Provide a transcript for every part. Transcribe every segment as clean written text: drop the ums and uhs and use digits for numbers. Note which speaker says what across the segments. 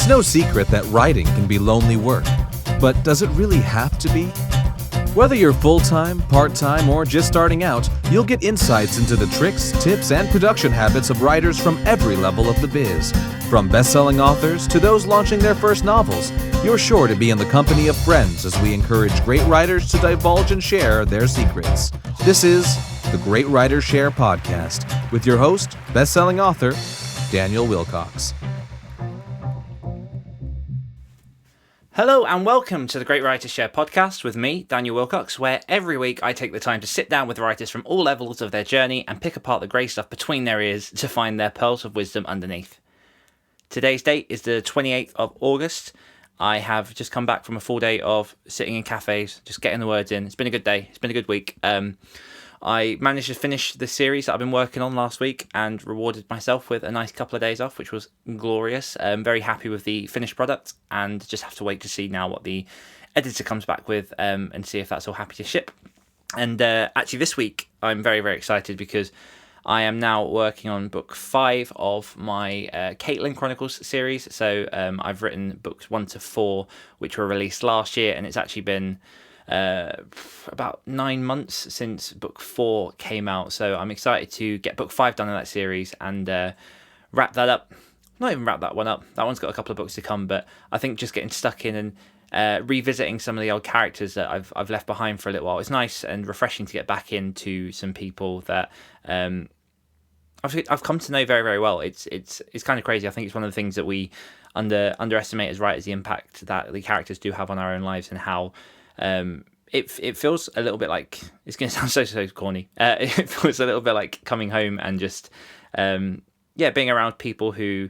Speaker 1: It's no secret that writing can be lonely work, but does it really have to be? Whether you're full-time, part-time, or just starting out, you'll get insights into the tricks, tips, and production habits of writers from every level of the biz. From best-selling authors to those launching their first novels, you're sure to be in the company of friends as we encourage great writers to divulge and share their secrets. This is the Great Writers Share podcast with your host, best-selling author, Daniel Wilcox.
Speaker 2: Hello and welcome to the Great Writers Share podcast with me, Daniel Wilcox, where every week I take the time to sit down with writers from all levels of their journey and pick apart the grey stuff between their ears to find their pearls of wisdom underneath. Today's date is the 28th of August. I have just come back from a full day of sitting in cafes, just getting the words in. It's been a good day. It's been a good week. I managed to finish the series that I've been working on last week and rewarded myself with a nice couple of days off, which was glorious. I'm very happy with the finished product and just have to wait to see now what the editor comes back with and see if that's all happy to ship. And actually this week I'm very, very excited because I am now working on book 5 of my Caitlin Chronicles series. So I've written books 1 to 4, which were released last year, and it's actually been about 9 months since book 4 came out, so I'm excited to get book 5 done in that series and wrap that up. Not even wrap that one up, that one's got a couple of books to come, but I think just getting stuck in and revisiting some of the old characters that I've left behind for a little while. It's nice and refreshing to get back into some people that I've come to know very, very well. It's kind of crazy. I think it's one of the things that we underestimate as writers, the impact that the characters do have on our own lives and how it feels a little bit like, it's going to sound so corny, it feels a little bit like coming home and just being around people who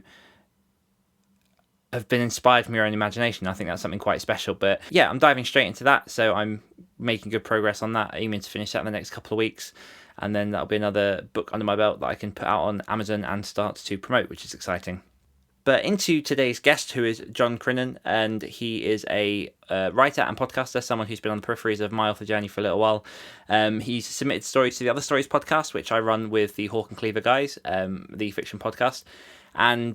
Speaker 2: have been inspired from your own imagination. I think that's something quite special. But yeah, I'm diving straight into that, so I'm making good progress on that, aiming to finish that in the next couple of weeks, and then that'll be another book under my belt that I can put out on Amazon and start to promote, which is exciting. But into today's guest, who is John Crinan, and he is a writer and podcaster, someone who's been on the peripheries of my author journey for a little while. He's submitted stories to the Other Stories podcast, which I run with the Hawk and Cleaver guys, the fiction podcast. And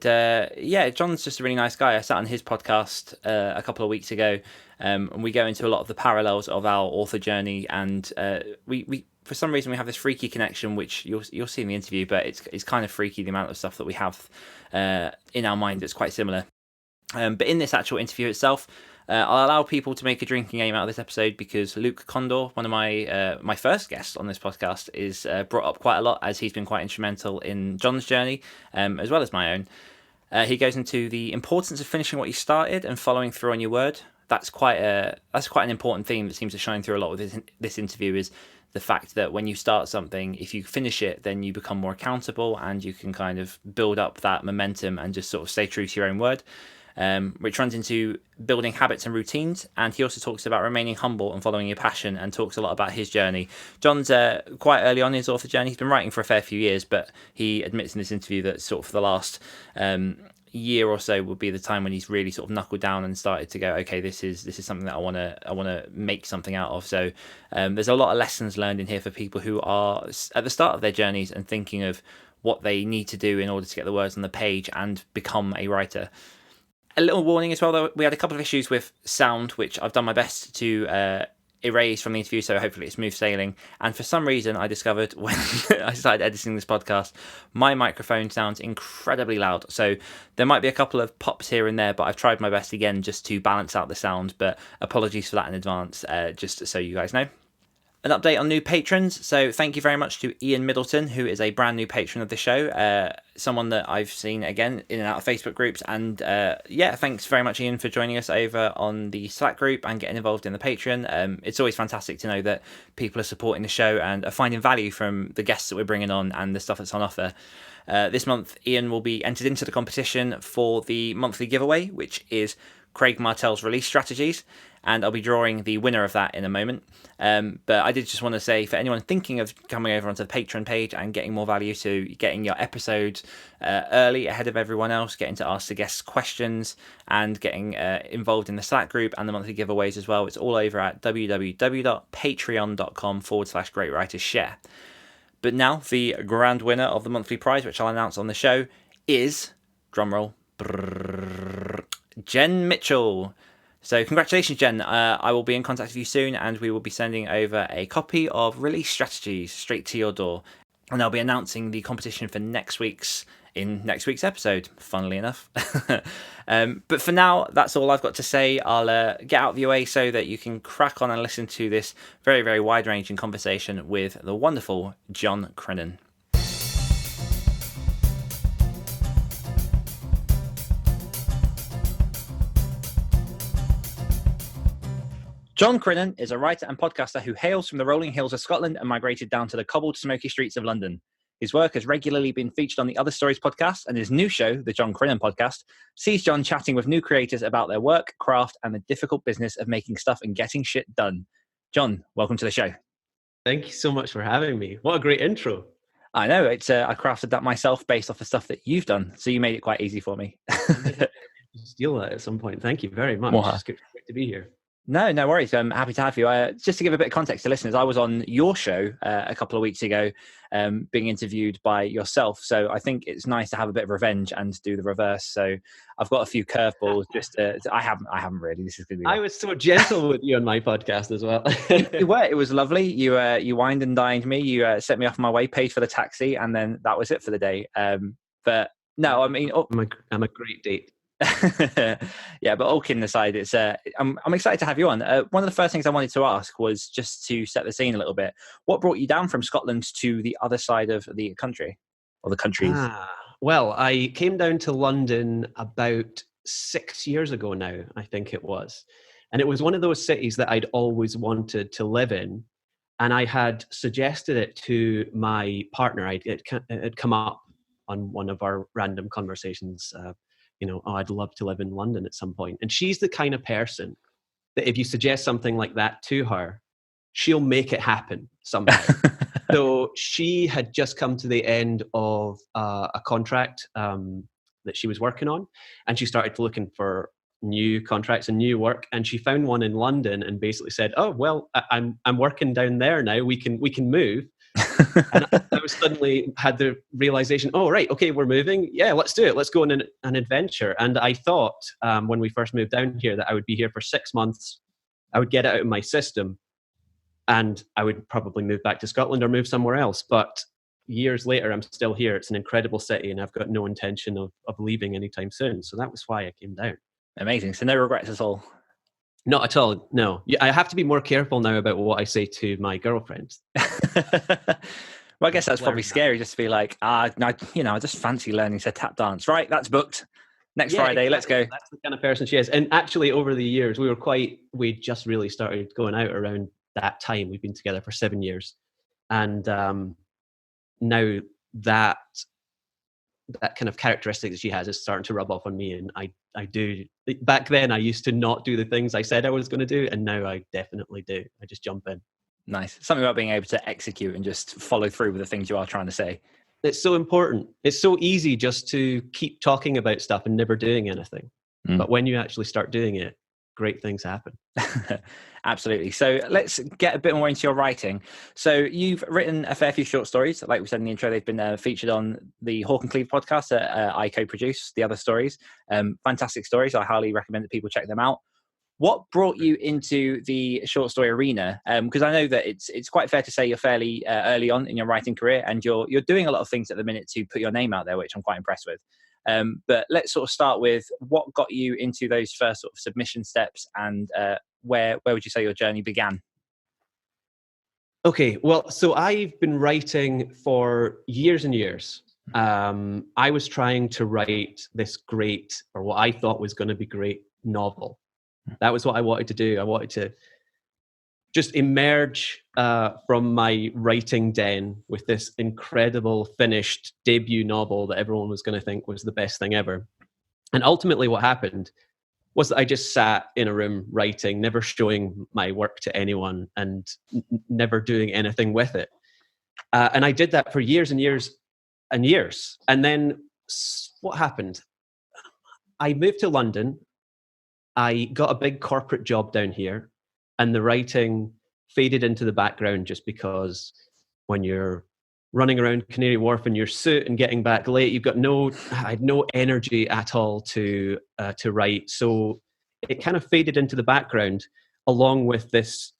Speaker 2: John's just a really nice guy. I sat on his podcast a couple of weeks ago, and we go into a lot of the parallels of our author journey, and we for some reason we have this freaky connection, which you'll see in the interview, but it's kind of freaky the amount of stuff that we have in our mind that's quite similar. But in this actual interview itself, I'll allow people to make a drinking game out of this episode because Luke Condor, one of my first guests on this podcast, is brought up quite a lot as he's been quite instrumental in John's journey, as well as my own. He goes into the importance of finishing what you started and following through on your word. That's quite an important theme that seems to shine through a lot with this interview, is the fact that when you start something, if you finish it, then you become more accountable and you can kind of build up that momentum and just sort of stay true to your own word, which runs into building habits and routines. And he also talks about remaining humble and following your passion, and talks a lot about his journey. John's quite early on in his author journey. He's been writing for a fair few years, but he admits in this interview that sort of for the last year or so would be the time when he's really sort of knuckled down and started to go, okay, this is something that I want to make something out of. So there's a lot of lessons learned in here for people who are at the start of their journeys and thinking of what they need to do in order to get the words on the page and become a writer. A little warning as well, though, we had a couple of issues with sound, which I've done my best to erase from the interview, so hopefully it's smooth sailing. And for some reason, I discovered when I started editing this podcast, my microphone sounds incredibly loud. So there might be a couple of pops here and there, but I've tried my best again just to balance out the sound. But apologies for that in advance, just so you guys know. An update on new patrons. So thank you very much to Ian Middleton, who is a brand new patron of the show. Someone that I've seen again in and out of Facebook groups. And thanks very much, Ian, for joining us over on the Slack group and getting involved in the Patreon. It's always fantastic to know that people are supporting the show and are finding value from the guests that we're bringing on and the stuff that's on offer. This month, Ian will be entered into the competition for the monthly giveaway, which is Craig Martell's release strategies, and I'll be drawing the winner of that in a moment. But I did just want to say, for anyone thinking of coming over onto the Patreon page and getting more value, to getting your episodes early ahead of everyone else, getting to ask the guests questions, and getting involved in the Slack group and the monthly giveaways as well, it's all over at www.patreon.com/Great Writers Share. But now, the grand winner of the monthly prize, which I'll announce on the show, is, drumroll, Jen Mitchell. So congratulations, Jen. I will be in contact with you soon, and we will be sending over a copy of Release Strategies straight to your door. And I'll be announcing the competition for next week's episode, funnily enough. But for now, that's all I've got to say. I'll get out of your way so that you can crack on and listen to this very, very wide-ranging conversation with the wonderful John Crinan. John Crinan is a writer and podcaster who hails from the rolling hills of Scotland and migrated down to the cobbled, smoky streets of London. His work has regularly been featured on the Other Stories podcast, and his new show, the John Crinan podcast, sees John chatting with new creators about their work, craft, and the difficult business of making stuff and getting shit done. John, welcome to the show.
Speaker 3: Thank you so much for having me. What a great intro.
Speaker 2: I know, it's I crafted that myself based off the stuff that you've done, so you made it quite easy for me.
Speaker 3: Steal that at some point. Thank you very much.
Speaker 2: Wow.
Speaker 3: It's great to be here.
Speaker 2: No worries. I'm happy to have you. Just to give a bit of context to listeners, I was on your show a couple of weeks ago, being interviewed by yourself. So I think it's nice to have a bit of revenge and do the reverse. So I've got a few curveballs. I haven't really. This is going to be.
Speaker 3: I was so gentle with you on my podcast as well.
Speaker 2: You were. It was lovely. You wined and dined me. You set me off my way, paid for the taxi, and then that was it for the day. But no, I mean,
Speaker 3: I'm a great date.
Speaker 2: Yeah, but all kidding aside, it's I'm excited to have you on. One of the first things I wanted to ask was just to set the scene a little bit. What brought you down from Scotland to the other side of the country, or the countries?
Speaker 3: Well, I came down to London about 6 years ago now, I think it was. And it was one of those cities that I'd always wanted to live in. And I had suggested it to my partner. It had come up on one of our random conversations, I'd love to live in London at some point. And she's the kind of person that if you suggest something like that to her, she'll make it happen somehow. So she had just come to the end of a contract that she was working on, and she started looking for new contracts and new work. And she found one in London and basically said, "Oh, well, I'm working down there now. We can move." And I was suddenly had the realization, oh, right, okay, we're moving. Yeah, let's do it. Let's go on an adventure. And I thought when we first moved down here that I would be here for 6 months. I would get it out of my system and I would probably move back to Scotland or move somewhere else. But years later, I'm still here. It's an incredible city and I've got no intention of leaving anytime soon. So that was why I came down.
Speaker 2: Amazing. So no regrets at all?
Speaker 3: Not at all, no. I have to be more careful now about what I say to my girlfriend.
Speaker 2: Well, I guess that's probably scary, just to be like, I just fancy learning to tap dance. Right, that's booked. Next Friday, exactly. Let's go.
Speaker 3: That's the kind of person she is. And actually, over the years, we just really started going out around that time. We've been together for 7 years. And now that kind of characteristic that she has is starting to rub off on me. And I do. Back then, I used to not do the things I said I was going to do. And now I definitely do. I just jump in.
Speaker 2: Nice. Something about being able to execute and just follow through with the things you are trying to say.
Speaker 3: It's so important. It's so easy just to keep talking about stuff and never doing anything. But when you actually start doing it, great things happen.
Speaker 2: Absolutely. So let's get a bit more into your writing. So you've written a fair few short stories. Like we said in the intro, they've been featured on the Hawk and Cleve podcast that I co-produce, The Other Stories. Fantastic stories. I highly recommend that people check them out. What brought you into the short story arena? Because I know that it's quite fair to say you're fairly early on in your writing career, and you're doing a lot of things at the minute to put your name out there, which I'm quite impressed with. But let's sort of start with what got you into those first sort of submission steps, and where would you say your journey began?
Speaker 3: Okay, well, so I've been writing for years and years. I was trying to write this great, or what I thought was going to be great, novel. That was what I wanted to do. I wanted to just emerge from my writing den with this incredible finished debut novel that everyone was going to think was the best thing ever. And ultimately what happened was that I just sat in a room writing, never showing my work to anyone and never doing anything with it. And I did that for years and years and years. And then what happened? I moved to London. I got a big corporate job down here, and the writing faded into the background just because when you're running around Canary Wharf in your suit and getting back late. I had no energy at all to write. So it kind of faded into the background, along with this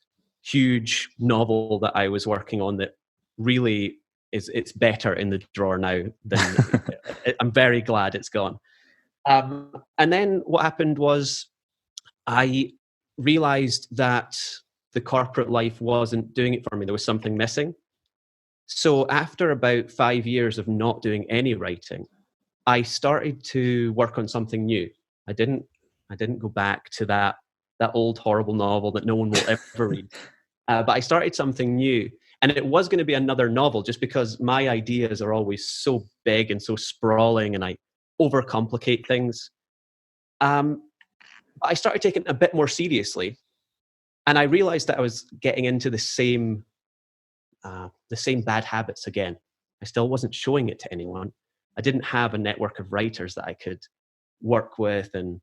Speaker 3: huge novel that I was working on that really it's better in the drawer now than I'm very glad it's gone. And then what happened was I realized that the corporate life wasn't doing it for me. There was something missing. So after about 5 years of not doing any writing, I started to work on something new. I didn't go back to that old horrible novel that no one will ever read. But I started something new, and it was going to be another novel, just because my ideas are always so big and so sprawling, and I overcomplicate things. I started taking it a bit more seriously, and I realized that I was getting into the same bad habits again. I still wasn't showing it to anyone. I didn't have a network of writers that I could work with and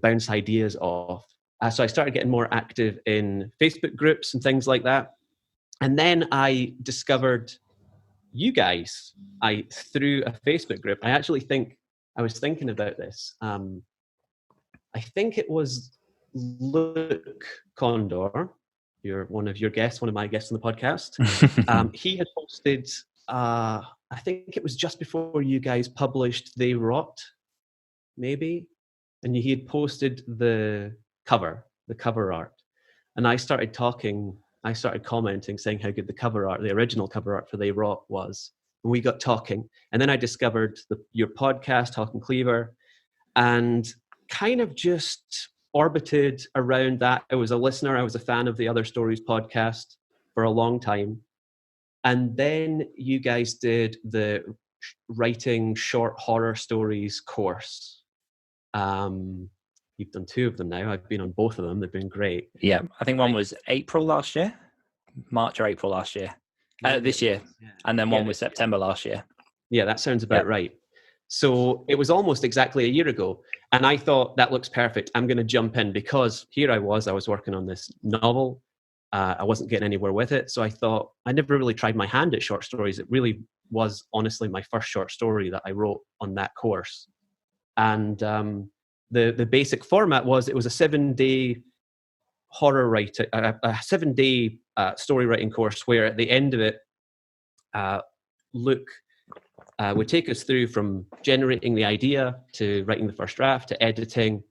Speaker 3: bounce ideas off. So I started getting more active in Facebook groups and things like that. And then I discovered you guys. Through a Facebook group. I actually think I was thinking about this. I think it was Luke Condor, one of my guests on the podcast. He had posted, I think it was just before you guys published They Rot, maybe, and he had posted the cover art, and I started commenting, saying how good the original cover art for They Rot was, and we got talking, and then I discovered your podcast, Hawk and Cleaver, and kind of just orbited around that. I was a listener. I was a fan of the Other Stories podcast for a long time. And then you guys did the writing short horror stories course. You've done 2 of them now. I've been on both of them. They've been great.
Speaker 2: Yeah, I think one was April last year, March or April last year, this year. Yeah. And then one was September last year.
Speaker 3: Yeah, that sounds about right. So it was almost exactly a year ago. And I thought, that looks perfect. I'm going to jump in, because here I was working on this novel. I wasn't getting anywhere with it. So I thought, I never really tried my hand at short stories. It really was honestly my first short story that I wrote on that course. And the basic format was, it was a 7-day horror writing, a 7-day story writing course, where at the end of it, Luke would take us through from generating the idea to writing the first draft to editing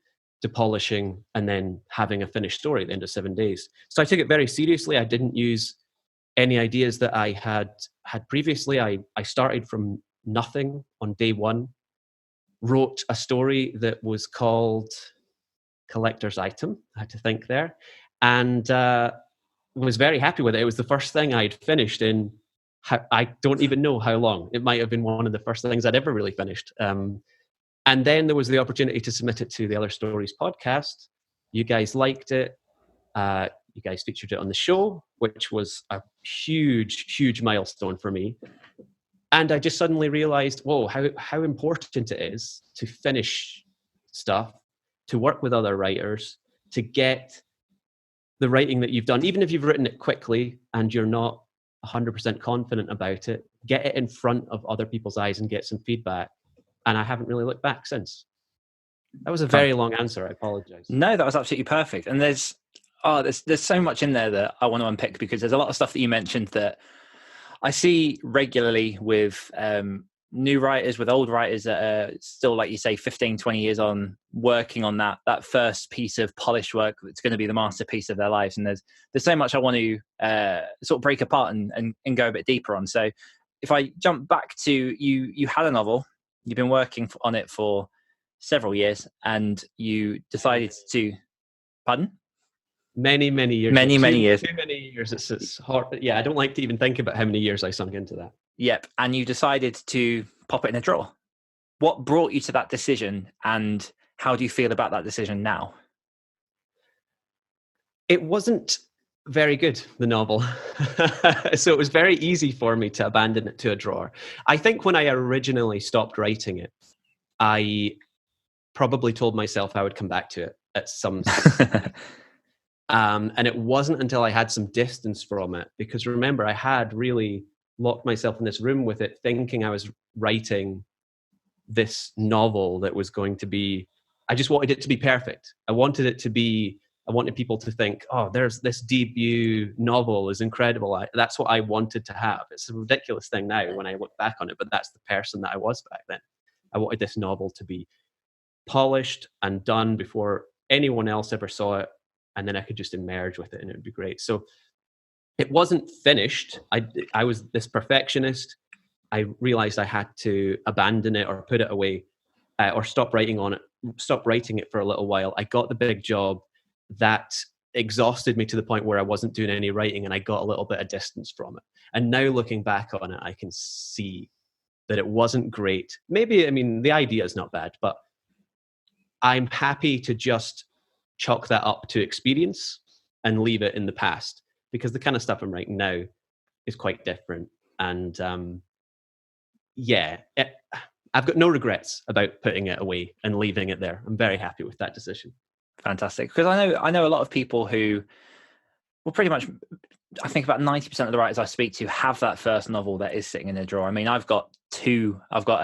Speaker 3: to polishing and then having a finished story at the end of 7 days. So I took it very seriously. I didn't use any ideas that I had previously. I started from nothing on day one, wrote a story that was called Collector's Item. I had to think there, and was very happy with it. It was the first thing I'd finished in, I don't even know how long. It might have been one of the first things I'd ever really finished. And then there was the opportunity to submit it to the Other Stories podcast. You guys liked it. You guys featured it on the show, which was a huge, huge milestone for me. And I just suddenly realized, whoa, how important it is to finish stuff, to work with other writers, to get the writing that you've done, even if you've written it quickly and you're not 100% confident about it, get it in front of other people's eyes and get some feedback. And I haven't really looked back since. That was a very long answer. I apologize.
Speaker 2: No, that was absolutely perfect. And there's so much in there that I want to unpick, because there's a lot of stuff that you mentioned that I see regularly with new writers, with old writers that are still, like you say, 15, 20 years on, working on that first piece of polished work that's going to be the masterpiece of their lives. And there's so much I want to sort of break apart and go a bit deeper on. So if I jump back to you had a novel, you've been working on it for several years, and you decided to, pardon?
Speaker 3: Many years.
Speaker 2: Many years.
Speaker 3: Too many years. It's hard. Yeah, I don't like to even think about how many years I sunk into that.
Speaker 2: Yep. And you decided to pop it in a drawer. What brought you to that decision, and how do you feel about that decision now?
Speaker 3: It wasn't very good, the novel. So it was very easy for me to abandon it to a drawer. I think when I originally stopped writing it, I probably told myself I would come back to it at some and it wasn't until I had some distance from it, because remember, I had really locked myself in this room with it, thinking I was writing this novel that was going to be, I just wanted it to be perfect. I wanted people to think, oh, there's this debut novel is incredible. That's what I wanted to have. It's a ridiculous thing now when I look back on it, but that's the person that I was back then. I wanted this novel to be polished and done before anyone else ever saw it, and then I could just emerge with it and it would be great. So it wasn't finished. I was this perfectionist. I realized I had to abandon it or put it away, or stop writing it for a little while. I got the big job that exhausted me to the point where I wasn't doing any writing, and I got a little bit of distance from it. And now looking back on it, I can see that it wasn't great. Maybe, I mean, the idea is not bad, but I'm happy to just chalk that up to experience and leave it in the past, because the kind of stuff I'm writing now is quite different. And I've got no regrets about putting it away and leaving it there. I'm very happy with that decision.
Speaker 2: Fantastic. Because I know a lot of people who, well, pretty much, I think about 90% of the writers I speak to have that first novel that is sitting in a drawer. I mean, I've got two. I've got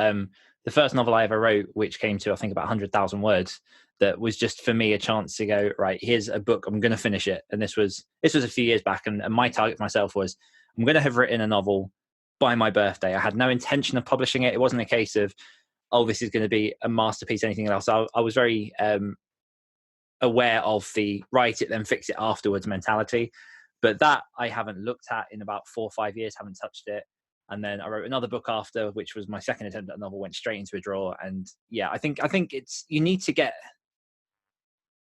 Speaker 2: the first novel I ever wrote, which came to, I think, about 100,000 words. That was just for me a chance to go, right, here's a book, I'm going to finish it. And this was a few years back, and my target for myself was, I'm going to have written a novel by my birthday. I had no intention of publishing it. It wasn't a case of, oh, this is going to be a masterpiece, anything else. I was very aware of the write it, then fix it afterwards mentality. But that I haven't looked at in about 4 or 5 years, haven't touched it. And then I wrote another book after, which was my second attempt at a novel, went straight into a drawer. And yeah, I think it's, you need to get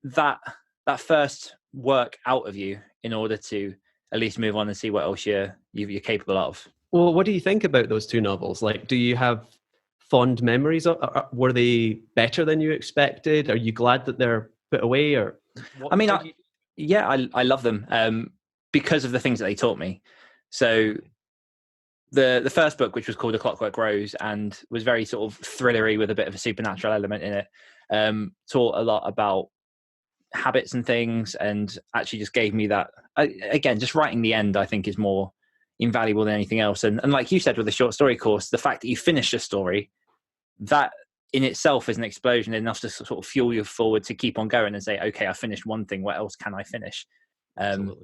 Speaker 2: that first work out of you in order to at least move on and see what else you're capable of.
Speaker 3: Well, what do you think about those two novels? Like, do you have fond memories of? Were they better than you expected? Are you glad that they're put away? Or
Speaker 2: I mean, I love them because of the things that they taught me. So the first book, which was called A Clockwork Rose and was very sort of thrillery with a bit of a supernatural element in it, taught a lot about habits and things, and actually just gave me that, again, just writing the end, I think, is more invaluable than anything else. And like you said with the short story course, the fact that you finish a story, that in itself is an explosion enough to sort of fuel you forward to keep on going and say, okay, I finished one thing, what else can I finish? But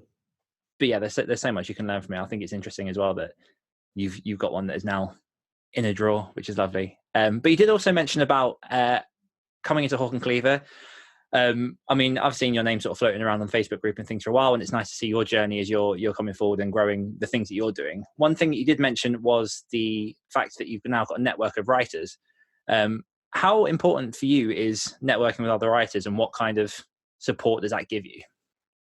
Speaker 2: yeah, there's so much you can learn from it. I think it's interesting as well that you've got one that is now in a drawer, which is lovely. But you did also mention about coming into Hawk and Cleaver. I mean, I've seen your name sort of floating around on the Facebook group and things for a while, and it's nice to see your journey as you're coming forward and growing the things that you're doing. One thing that you did mention was the fact that you've now got a network of writers. How important for you is networking with other writers, and what kind of support does that give you?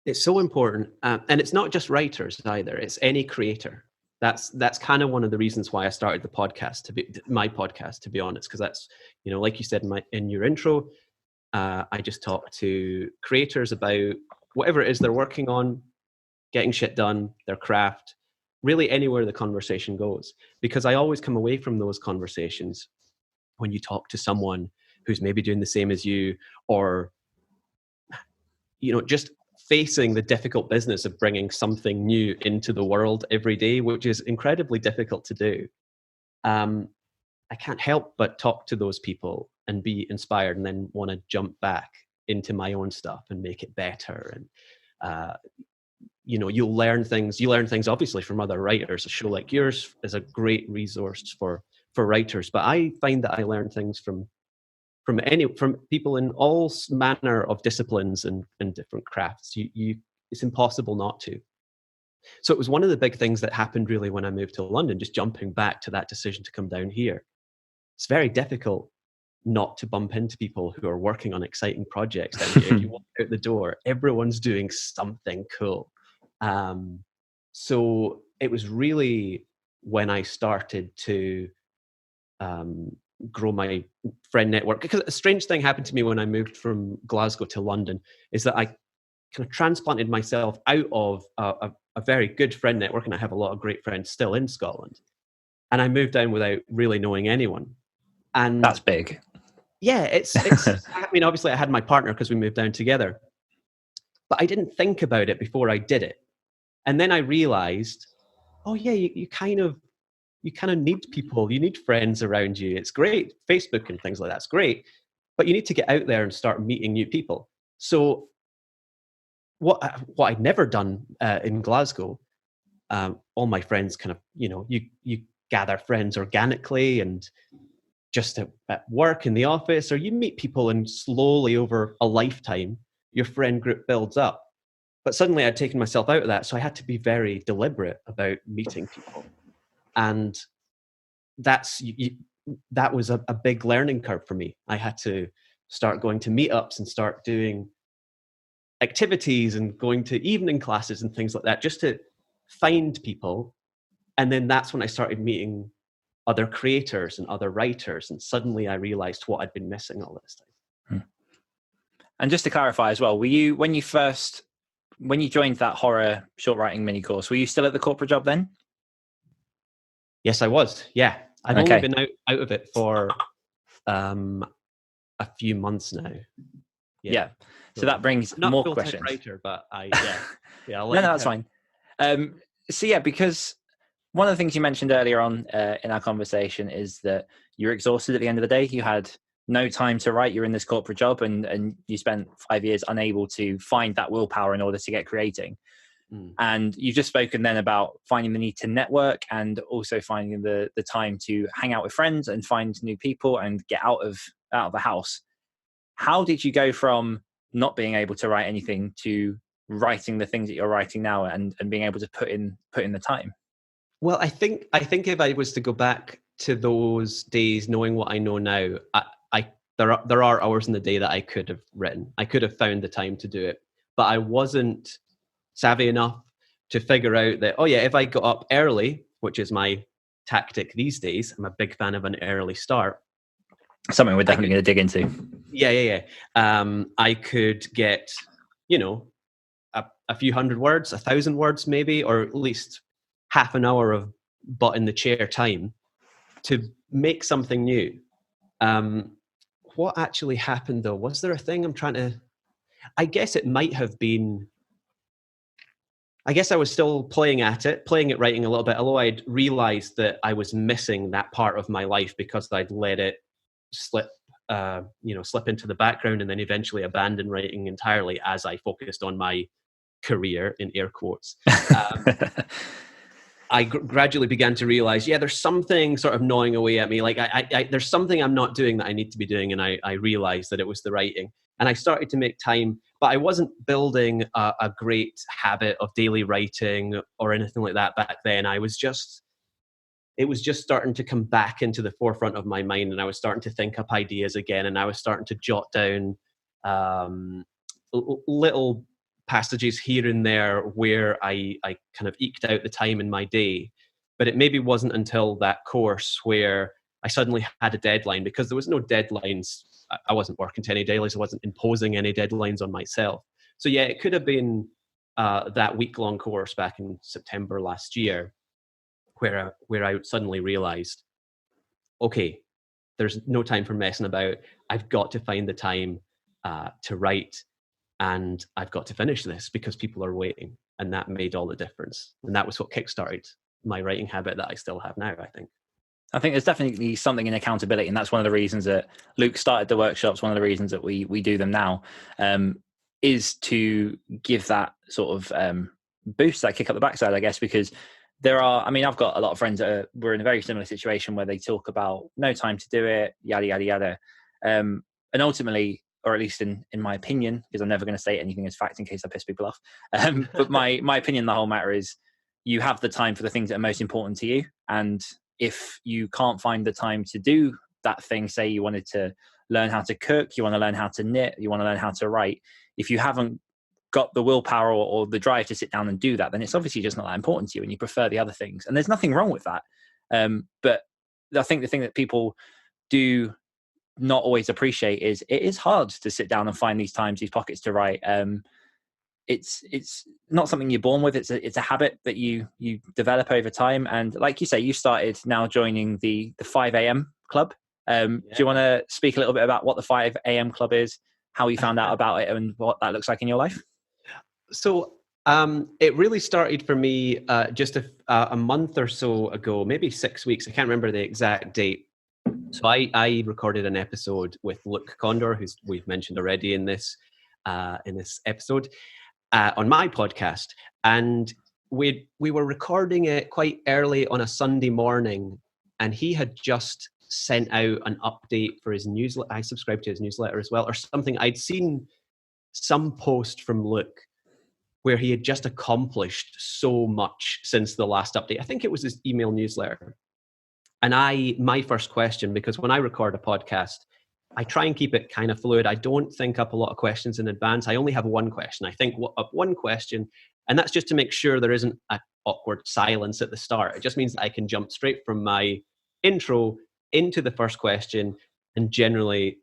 Speaker 3: It's so important, and it's not just writers either. It's any creator. That's kind of one of the reasons why I started my podcast, to be honest, because that's, like you said in your intro. I just talk to creators about whatever it is they're working on, getting shit done, their craft, really anywhere the conversation goes. Because I always come away from those conversations when you talk to someone who's maybe doing the same as you, or, just facing the difficult business of bringing something new into the world every day, which is incredibly difficult to do. I can't help but talk to those people and be inspired, and then want to jump back into my own stuff and make it better. And you learn things obviously from other writers. A show like yours is a great resource for writers, but I find that I learn things from people in all manner of disciplines and different crafts. It's impossible not to. So it was one of the big things that happened really when I moved to London, just jumping back to that decision to come down here. It's very difficult not to bump into people who are working on exciting projects down here. If you walk out the door, everyone's doing something cool. So it was really when I started to grow my friend network, because a strange thing happened to me when I moved from Glasgow to London, is that I kind of transplanted myself out of a very good friend network, and I have a lot of great friends still in Scotland, and I moved down without really knowing anyone. And
Speaker 2: that's big.
Speaker 3: Yeah, it's I mean, obviously I had my partner because we moved down together, but I didn't think about it before I did it. And then I realized, oh yeah, you kind of you kind of need people, you need friends around you. It's great. Facebook and things like that's great, but you need to get out there and start meeting new people. So what I'd never done in Glasgow, all my friends kind of, you gather friends organically and just at work, in the office, or you meet people and slowly over a lifetime, your friend group builds up. But suddenly I'd taken myself out of that, so I had to be very deliberate about meeting people. And that was a big learning curve for me. I had to start going to meetups and start doing activities and going to evening classes and things like that, just to find people. And then that's when I started meeting other creators and other writers. And suddenly I realized what I'd been missing all this time.
Speaker 2: And just to clarify as well, were you, when you joined that horror short writing mini course, were you still at the corporate job then?
Speaker 3: Yes, I was. Yeah. I've only been out of it for a few months now.
Speaker 2: Yeah. So that brings
Speaker 3: not
Speaker 2: more
Speaker 3: full-time
Speaker 2: questions.
Speaker 3: Writer, but
Speaker 2: no, that's fine. So yeah, because one of the things you mentioned earlier on in our conversation is that you're exhausted at the end of the day. You had no time to write. You're in this corporate job, and you spent 5 years unable to find that willpower in order to get creating. And you've just spoken then about finding the need to network and also finding the time to hang out with friends and find new people and get out of the house. How did you go from not being able to write anything to writing the things that you're writing now and being able to put in the time?
Speaker 3: Well, I think if I was to go back to those days, knowing what I know now, there are hours in the day that I could have written. I could have found the time to do it, but I wasn't savvy enough to figure out that, oh yeah, if I got up early, which is my tactic these days, I'm a big fan of an early start.
Speaker 2: Something we're definitely going to dig into.
Speaker 3: Yeah. I could get, a few hundred words, 1,000 words maybe, or at least half an hour of butt in the chair time to make something new. What actually happened though? Was there a thing I guess it might have been, I guess I was still playing at writing a little bit, although I'd realized that I was missing that part of my life because I'd let it slip into the background and then eventually abandon writing entirely as I focused on my career, in air quotes. I gradually began to realize, there's something sort of gnawing away at me. Like there's something I'm not doing that I need to be doing. And I realized that it was the writing. And I started to make time, but I wasn't building a great habit of daily writing or anything like that back then. It was just starting to come back into the forefront of my mind. And I was starting to think up ideas again. And I was starting to jot down little passages here and there where I kind of eked out the time in my day. But it maybe wasn't until that course where I suddenly had a deadline, because there was no deadlines. I wasn't working to any dailies. I wasn't imposing any deadlines on myself. So yeah, it could have been that week-long course back in September last year where I suddenly realized, okay, there's no time for messing about. I've got to find the time to write, and I've got to finish this because people are waiting. And that made all the difference. And that was what kickstarted my writing habit that I still have now, I think.
Speaker 2: I think there's definitely something in accountability, and that's one of the reasons that Luke started the workshops. One of the reasons that we do them now is to give that sort of boost, that kick up the backside, I guess, because I've got a lot of friends that were in a very similar situation where they talk about no time to do it, yada, yada, yada. And ultimately, or at least in my opinion, because I'm never going to say anything as fact in case I piss people off. But my opinion, the whole matter is you have the time for the things that are most important to you. And if you can't find the time to do that thing, say you wanted to learn how to cook, you want to learn how to knit, you want to learn how to write, if you haven't got the willpower or the drive to sit down and do that, then it's obviously just not that important to you and you prefer the other things. And there's nothing wrong with that. But I think the thing that people do not always appreciate is it is hard to sit down and find these times, these pockets to write. It's not something you're born with. It's a habit that you develop over time. And like you say, you started now joining the 5 a.m. club. Do you want to speak a little bit about what the 5 a.m. club is, how you found out about it, and what that looks like in your life?
Speaker 3: So It really started for me just a month or so ago, maybe 6 weeks. I can't remember the exact date. So I recorded an episode with Luke Condor, who we've mentioned already in this episode, on my podcast, and we were recording it quite early on a Sunday morning, and he had just sent out an update for his newsletter. I subscribed to his newsletter as well, or something. I'd seen some post from Luke where he had just accomplished so much since the last update. I think it was his email newsletter. And my first question, because when I record a podcast, I try and keep it kind of fluid. I don't think up a lot of questions in advance. I only have one question. I think up one question, and that's just to make sure there isn't an awkward silence at the start. It just means that I can jump straight from my intro into the first question, and generally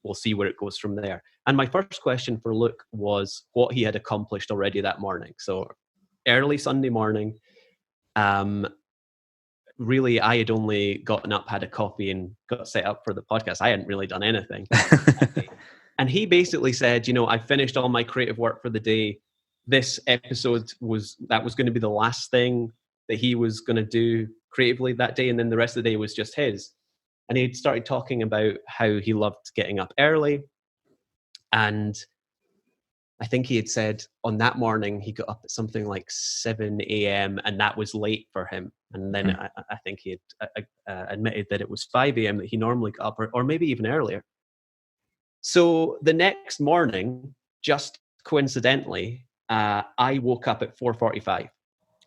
Speaker 3: we'll see where it goes from there. And my first question for Luke was what he had accomplished already that morning. So early Sunday morning, really, I had only gotten up, had a coffee, and got set up for the podcast. I hadn't really done anything. And he basically said, I finished all my creative work for the day. This episode was going to be the last thing that he was going to do creatively that day. And then the rest of the day was just his. And he'd started talking about how he loved getting up early. And I think he had said on that morning he got up at something like 7 a.m. and that was late for him. And then I think he had admitted that it was 5 a.m. that he normally got up, or maybe even earlier. So the next morning, just coincidentally, I woke up at 4:45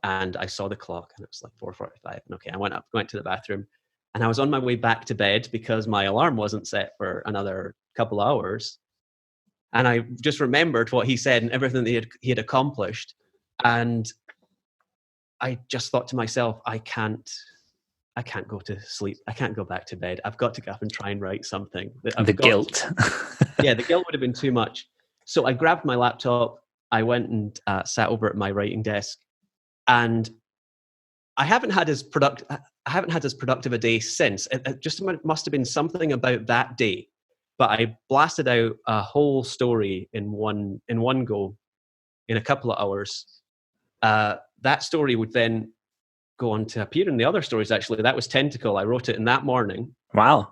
Speaker 3: and I saw the clock and it was like 4:45. And okay, I went to the bathroom, and I was on my way back to bed because my alarm wasn't set for another couple hours. And I just remembered what he said and everything that he had accomplished. And I just thought to myself, I can't go to sleep. I can't go back to bed. I've got to get up and try and write something.
Speaker 2: The guilt.
Speaker 3: Yeah, the guilt would have been too much. So I grabbed my laptop. I went and sat over at my writing desk. And I haven't had as productive a day since. It just must have been something about that day. But I blasted out a whole story in one go, in a couple of hours. That story would then go on to appear in the other stories. Actually, that was Tentacle. I wrote it in that morning.
Speaker 2: Wow!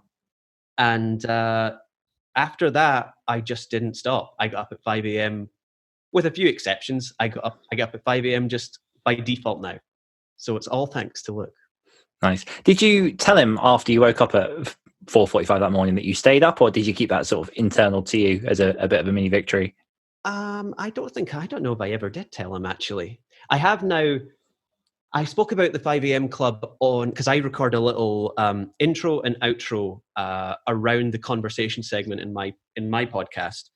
Speaker 3: And after that, I just didn't stop. I got up at 5 a.m. with a few exceptions. I got up at 5 a.m. just by default now. So it's all thanks to Luke.
Speaker 2: Nice. Did you tell him after you woke up at 4:45 that morning that you stayed up, or did you keep that sort of internal to you as a bit of a mini victory?
Speaker 3: I don't know if I ever did tell him, actually. I have now. I spoke about the 5 a.m. club because I record a little intro and outro around the conversation segment in my podcast,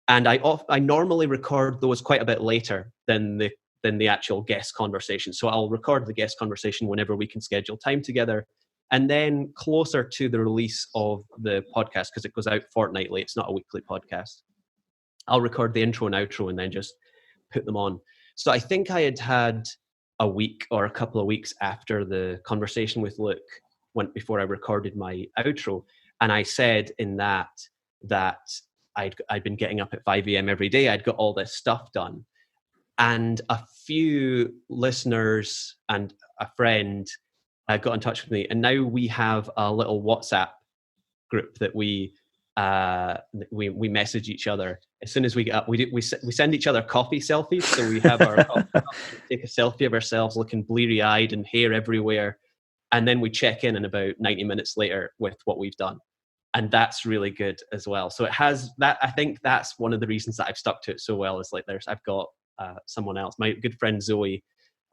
Speaker 3: and I normally record those quite a bit later than the actual guest conversation. So I'll record the guest conversation whenever we can schedule time together. And then closer to the release of the podcast, because it goes out fortnightly, it's not a weekly podcast, I'll record the intro and outro and then just put them on. So I think I had a week or a couple of weeks after the conversation with Luke before I recorded my outro. And I said in that I'd been getting up at 5 a.m. every day. I'd got all this stuff done. And a few listeners and a friend got in touch with me, and now we have a little WhatsApp group that we message each other as soon as we get up. We send each other coffee selfies, so we have our coffee cup, take a selfie of ourselves looking bleary-eyed and hair everywhere, and then we check in about 90 minutes later with what we've done, and that's really good as well. So it has that. I think that's one of the reasons that I've stuck to it so well. Is like I've got someone else, my good friend Zoe,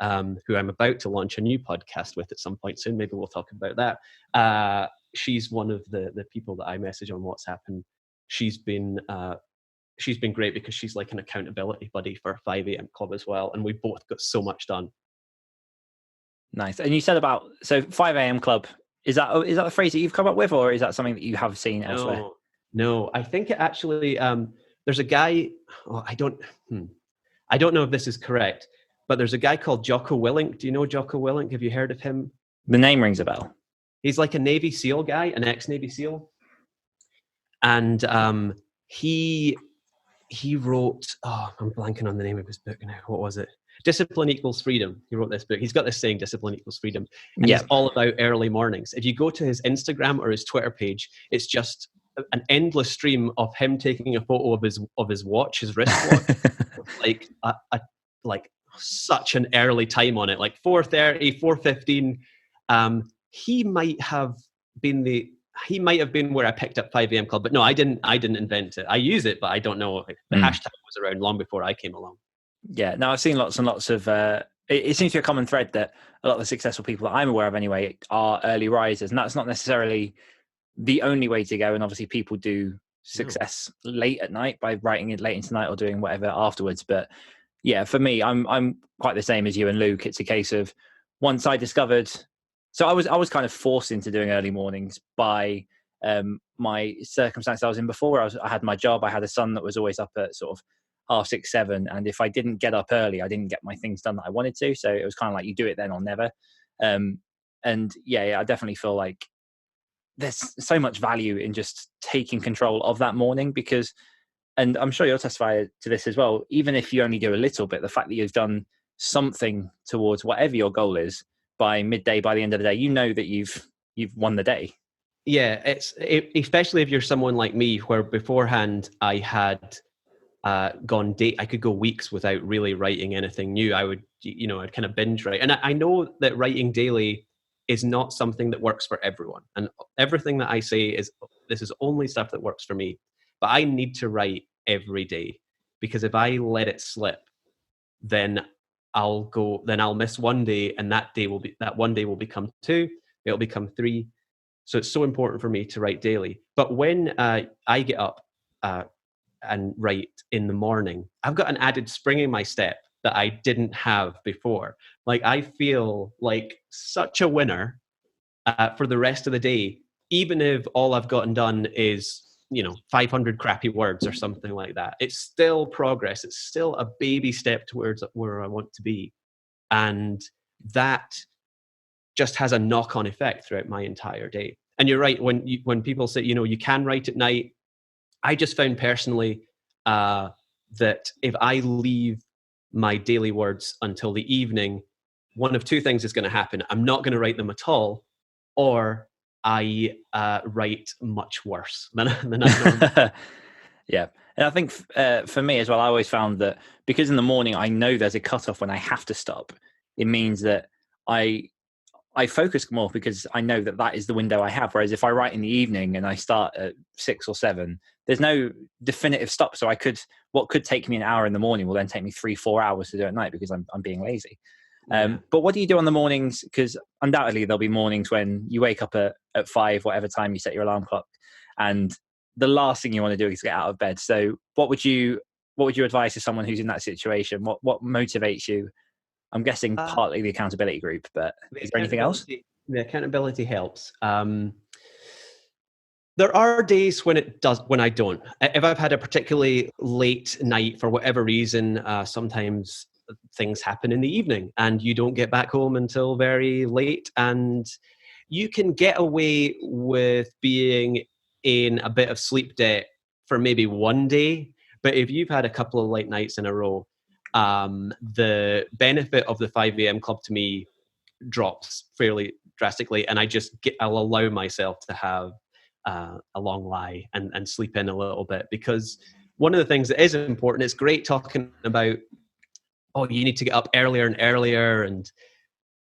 Speaker 3: who I'm about to launch a new podcast with at some point soon. Maybe we'll talk about that. She's one of the people that I message on WhatsApp, and she's been great because she's like an accountability buddy for 5 a.m. Club as well, and we both got so much done.
Speaker 2: Nice. And you said 5 a.m. Club. Is that a phrase that you've come up with, or is that something that you have seen elsewhere?
Speaker 3: No. I think it actually there's a guy. Oh, I don't know if this is correct, but there's a guy called Jocko Willink. Do you know Jocko Willink? Have you heard of him?
Speaker 2: The name rings a bell. He's
Speaker 3: like a Navy SEAL guy, an ex-Navy SEAL. And he he wrote, I'm blanking on the name of his book now. What was it? Discipline Equals Freedom. He wrote this book. He's got this saying, discipline equals freedom. And
Speaker 2: Yeah.
Speaker 3: he's all about early mornings. If you go to his Instagram or his Twitter page, it's just an endless stream of him taking a photo of his watch, his wristwatch, like like such an early time on it, like 4:30, 4:15. He might have been where I picked up 5 a.m. Club, but no, I didn't invent it. I use it, but I don't know. The hashtag was around long before I came along.
Speaker 2: Yeah, no, I've seen lots and lots of. It seems to be a common thread that a lot of the successful people that I'm aware of, anyway, are early risers, and that's not necessarily the only way to go. And obviously, people do success late at night by writing it late into night or doing whatever afterwards. But yeah, for me, I'm quite the same as you and Luke. It's a case of once I discovered. So I was kind of forced into doing early mornings by my circumstance I was in before. Where I had my job. I had a son that was always up at sort of 6:30, 7, and if I didn't get up early, I didn't get my things done that I wanted to. So it was kind of like, you do it then or never. And yeah, I definitely feel like there's so much value in just taking control of that morning, because, and I'm sure you'll testify to this as well, even if you only do a little bit, the fact that you've done something towards whatever your goal is by midday, by the end of the day, you know that you've won the day.
Speaker 3: Yeah, especially if you're someone like me, where beforehand I had I could go weeks without really writing anything new. I'd kind of binge write. And I know that writing daily is not something that works for everyone. And everything that I say is, this is only stuff that works for me. But I need to write every day, because if I let it slip, then I'll miss one day, and that one day will become 2, it'll become 3. So it's so important for me to write daily. But when I get up and write in the morning, I've got an added spring in my step that I didn't have before. Like, I feel like such a winner for the rest of the day, even if all I've gotten done is 500 crappy words or something like that. It's still progress. It's still a baby step towards where I want to be, and that just has a knock-on effect throughout my entire day. And you're right, when people say you can write at night, I just found personally that if I leave my daily words until the evening, one of two things is going to happen. I'm not going to write them at all, or I write much worse than I normally.
Speaker 2: Yeah. And I think for me as well, I always found that because in the morning I know there's a cutoff when I have to stop, it means that I focus more, because I know that is the window I have. Whereas if I write in the evening and I start at 6 or 7, there's no definitive stop. So what could take me an hour in the morning will then take me 3-4 hours to do at night, because I'm being lazy. But what do you do on the mornings? Because undoubtedly there'll be mornings when you wake up at 5, whatever time you set your alarm clock, and the last thing you want to do is get out of bed. So what would you advise to someone who's in that situation? What motivates you? I'm guessing partly the accountability group, but is there anything else?
Speaker 3: The accountability helps. There are days when I don't. If I've had a particularly late night for whatever reason, sometimes things happen in the evening and you don't get back home until very late, and you can get away with being in a bit of sleep debt for maybe one day. But if you've had a couple of late nights in a row, the benefit of the 5 a.m. club to me drops fairly drastically, and I'll allow myself to have a long lie and sleep in a little bit. Because one of the things that is important, it's great talking about, you need to get up earlier and earlier and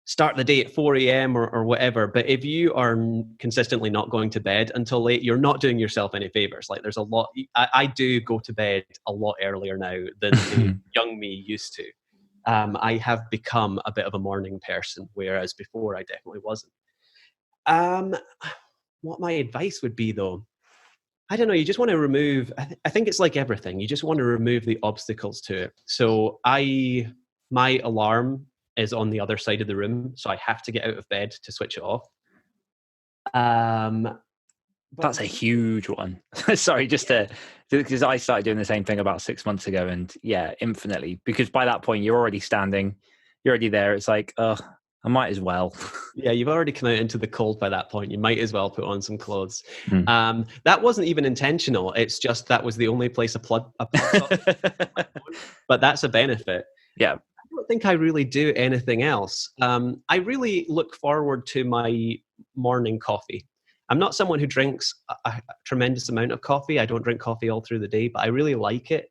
Speaker 3: start the day at 4 a.m. or whatever. But if you are consistently not going to bed until late, you're not doing yourself any favors. Like, there's a lot. I do go to bed a lot earlier now than the young me used to. I have become a bit of a morning person, whereas before I definitely wasn't. What my advice would be, though, I don't know. You just want to remove. I think it's like everything. You just want to remove the obstacles to it. So my alarm is on the other side of the room, so I have to get out of bed to switch it off.
Speaker 2: That's a huge one. Sorry, because I started doing the same thing about 6 months ago, and yeah, infinitely, because by that point you're already standing, you're already there. It's like, I might as well.
Speaker 3: Yeah, you've already come out into the cold by that point. You might as well put on some clothes.
Speaker 2: Mm.
Speaker 3: That wasn't even intentional. It's just that was the only place a plug socket on my phone. But that's a benefit.
Speaker 2: Yeah.
Speaker 3: I don't think I really do anything else. I really look forward to my morning coffee. I'm not someone who drinks a tremendous amount of coffee. I don't drink coffee all through the day, but I really like it.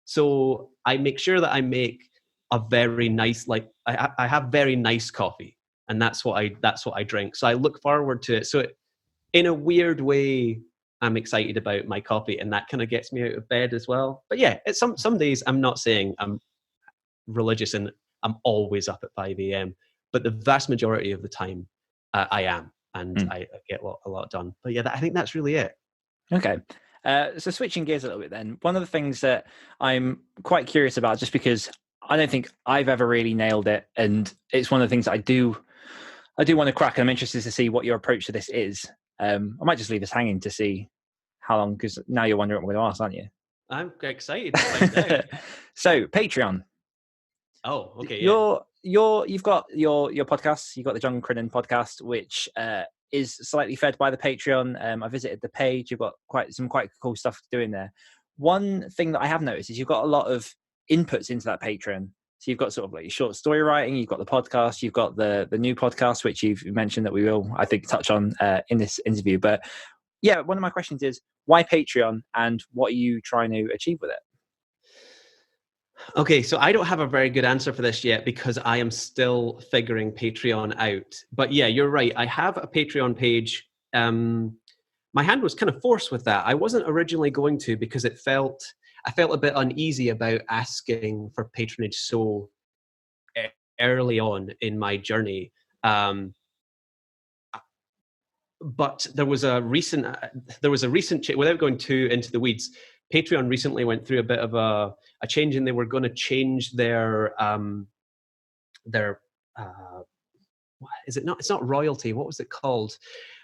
Speaker 3: So I make sure that I make a very nice, like I have very nice coffee, and that's what I drink. So I look forward to it. So in a weird way, I'm excited about my coffee, and that kind of gets me out of bed as well. But yeah, it's some days I'm not saying I'm religious and I'm always up at 5 a.m., but the vast majority of the time I am, and I get a lot done. But yeah, I think that's really it.
Speaker 2: Okay. So switching gears a little bit then, one of the things that I'm quite curious about, just because I don't think I've ever really nailed it, and it's one of the things that I do want to crack, and I'm interested to see what your approach to this is. I might just leave this hanging to see how long, because now you're wondering what I'm going to ask, aren't you?
Speaker 3: I'm excited to find out.
Speaker 2: So Patreon.
Speaker 3: Oh, okay. Yeah.
Speaker 2: You've got your podcast. You've got the John Crinan podcast, which is slightly fed by the Patreon. I visited the page. You've got quite cool stuff doing there. One thing that I have noticed is you've got a lot of inputs into that Patreon. So you've got sort of like your short story writing. You've got the podcast. You've got the new podcast, which you've mentioned that we will, I think, touch on in this interview. But yeah, one of my questions is, why Patreon, and what are you trying to achieve with it?
Speaker 3: Okay, so I don't have a very good answer for this yet because I am still figuring Patreon out. But yeah, you're right. I have a Patreon page. My hand was kind of forced with that. I wasn't originally going to because I felt a bit uneasy about asking for patronage so early on in my journey. But there was a recent without going too into the weeds, Patreon recently went through a bit of a change, and they were going to change their it's not royalty, what was it called?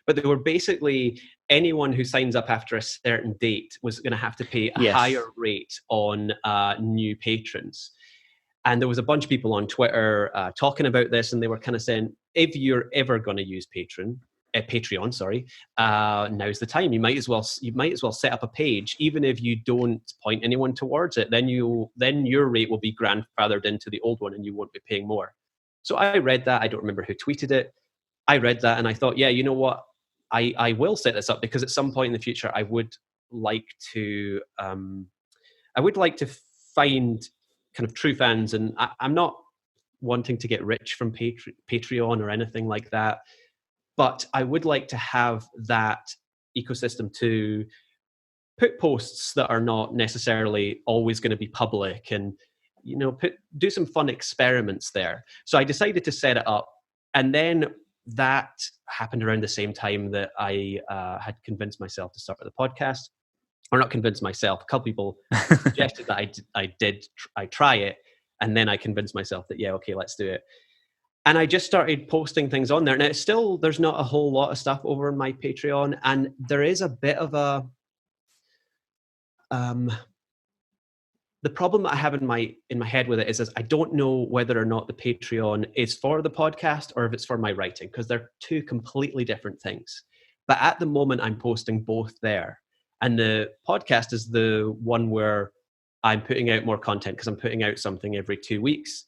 Speaker 3: But they were basically, anyone who signs up after a certain date was going to have to pay a higher rate on new patrons. And there was a bunch of people on Twitter talking about this, and they were kind of saying, if you're ever going to use Patreon, now's the time. You might as well set up a page, even if you don't point anyone towards it. Then your rate will be grandfathered into the old one, and you won't be paying more. So I read that. I don't remember who tweeted it. I read that, and I thought, yeah, you know what? I will set this up, because at some point in the future, I would like to find kind of true fans, and I'm not wanting to get rich from Patreon or anything like that. But I would like to have that ecosystem to put posts that are not necessarily always going to be public, and do some fun experiments there. So I decided to set it up, and then that happened around the same time that I had convinced myself to start with the podcast, or not convinced myself. A couple people suggested that I try it, and then I convinced myself that, yeah, okay, let's do it. And I just started posting things on there. Now, there's not a whole lot of stuff over on my Patreon, and there is a bit of a the problem that I have in my head with it is I don't know whether or not the Patreon is for the podcast or if it's for my writing, because they're two completely different things. But at the moment, I'm posting both there, and the podcast is the one where I'm putting out more content, because I'm putting out something every 2 weeks.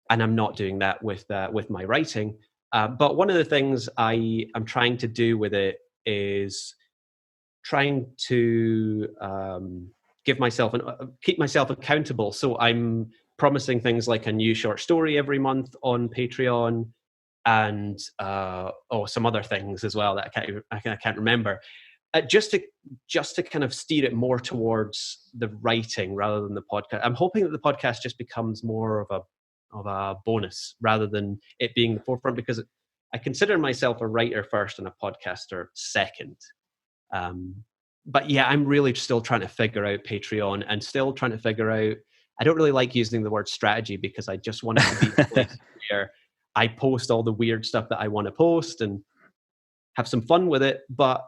Speaker 3: And I'm not doing that with my writing. But one of the things I am trying to do with it is trying to keep myself accountable. So I'm promising things like a new short story every month on Patreon, and some other things as well that I can't remember. Just to kind of steer it more towards the writing rather than the podcast. I'm hoping that the podcast just becomes more of a bonus rather than it being the forefront, because I consider myself a writer first and a podcaster second. But yeah, I'm really still trying to figure out Patreon, and still trying to figure out, I don't really like using the word strategy, because I just want it to be a place where I post all the weird stuff that I want to post and have some fun with it. But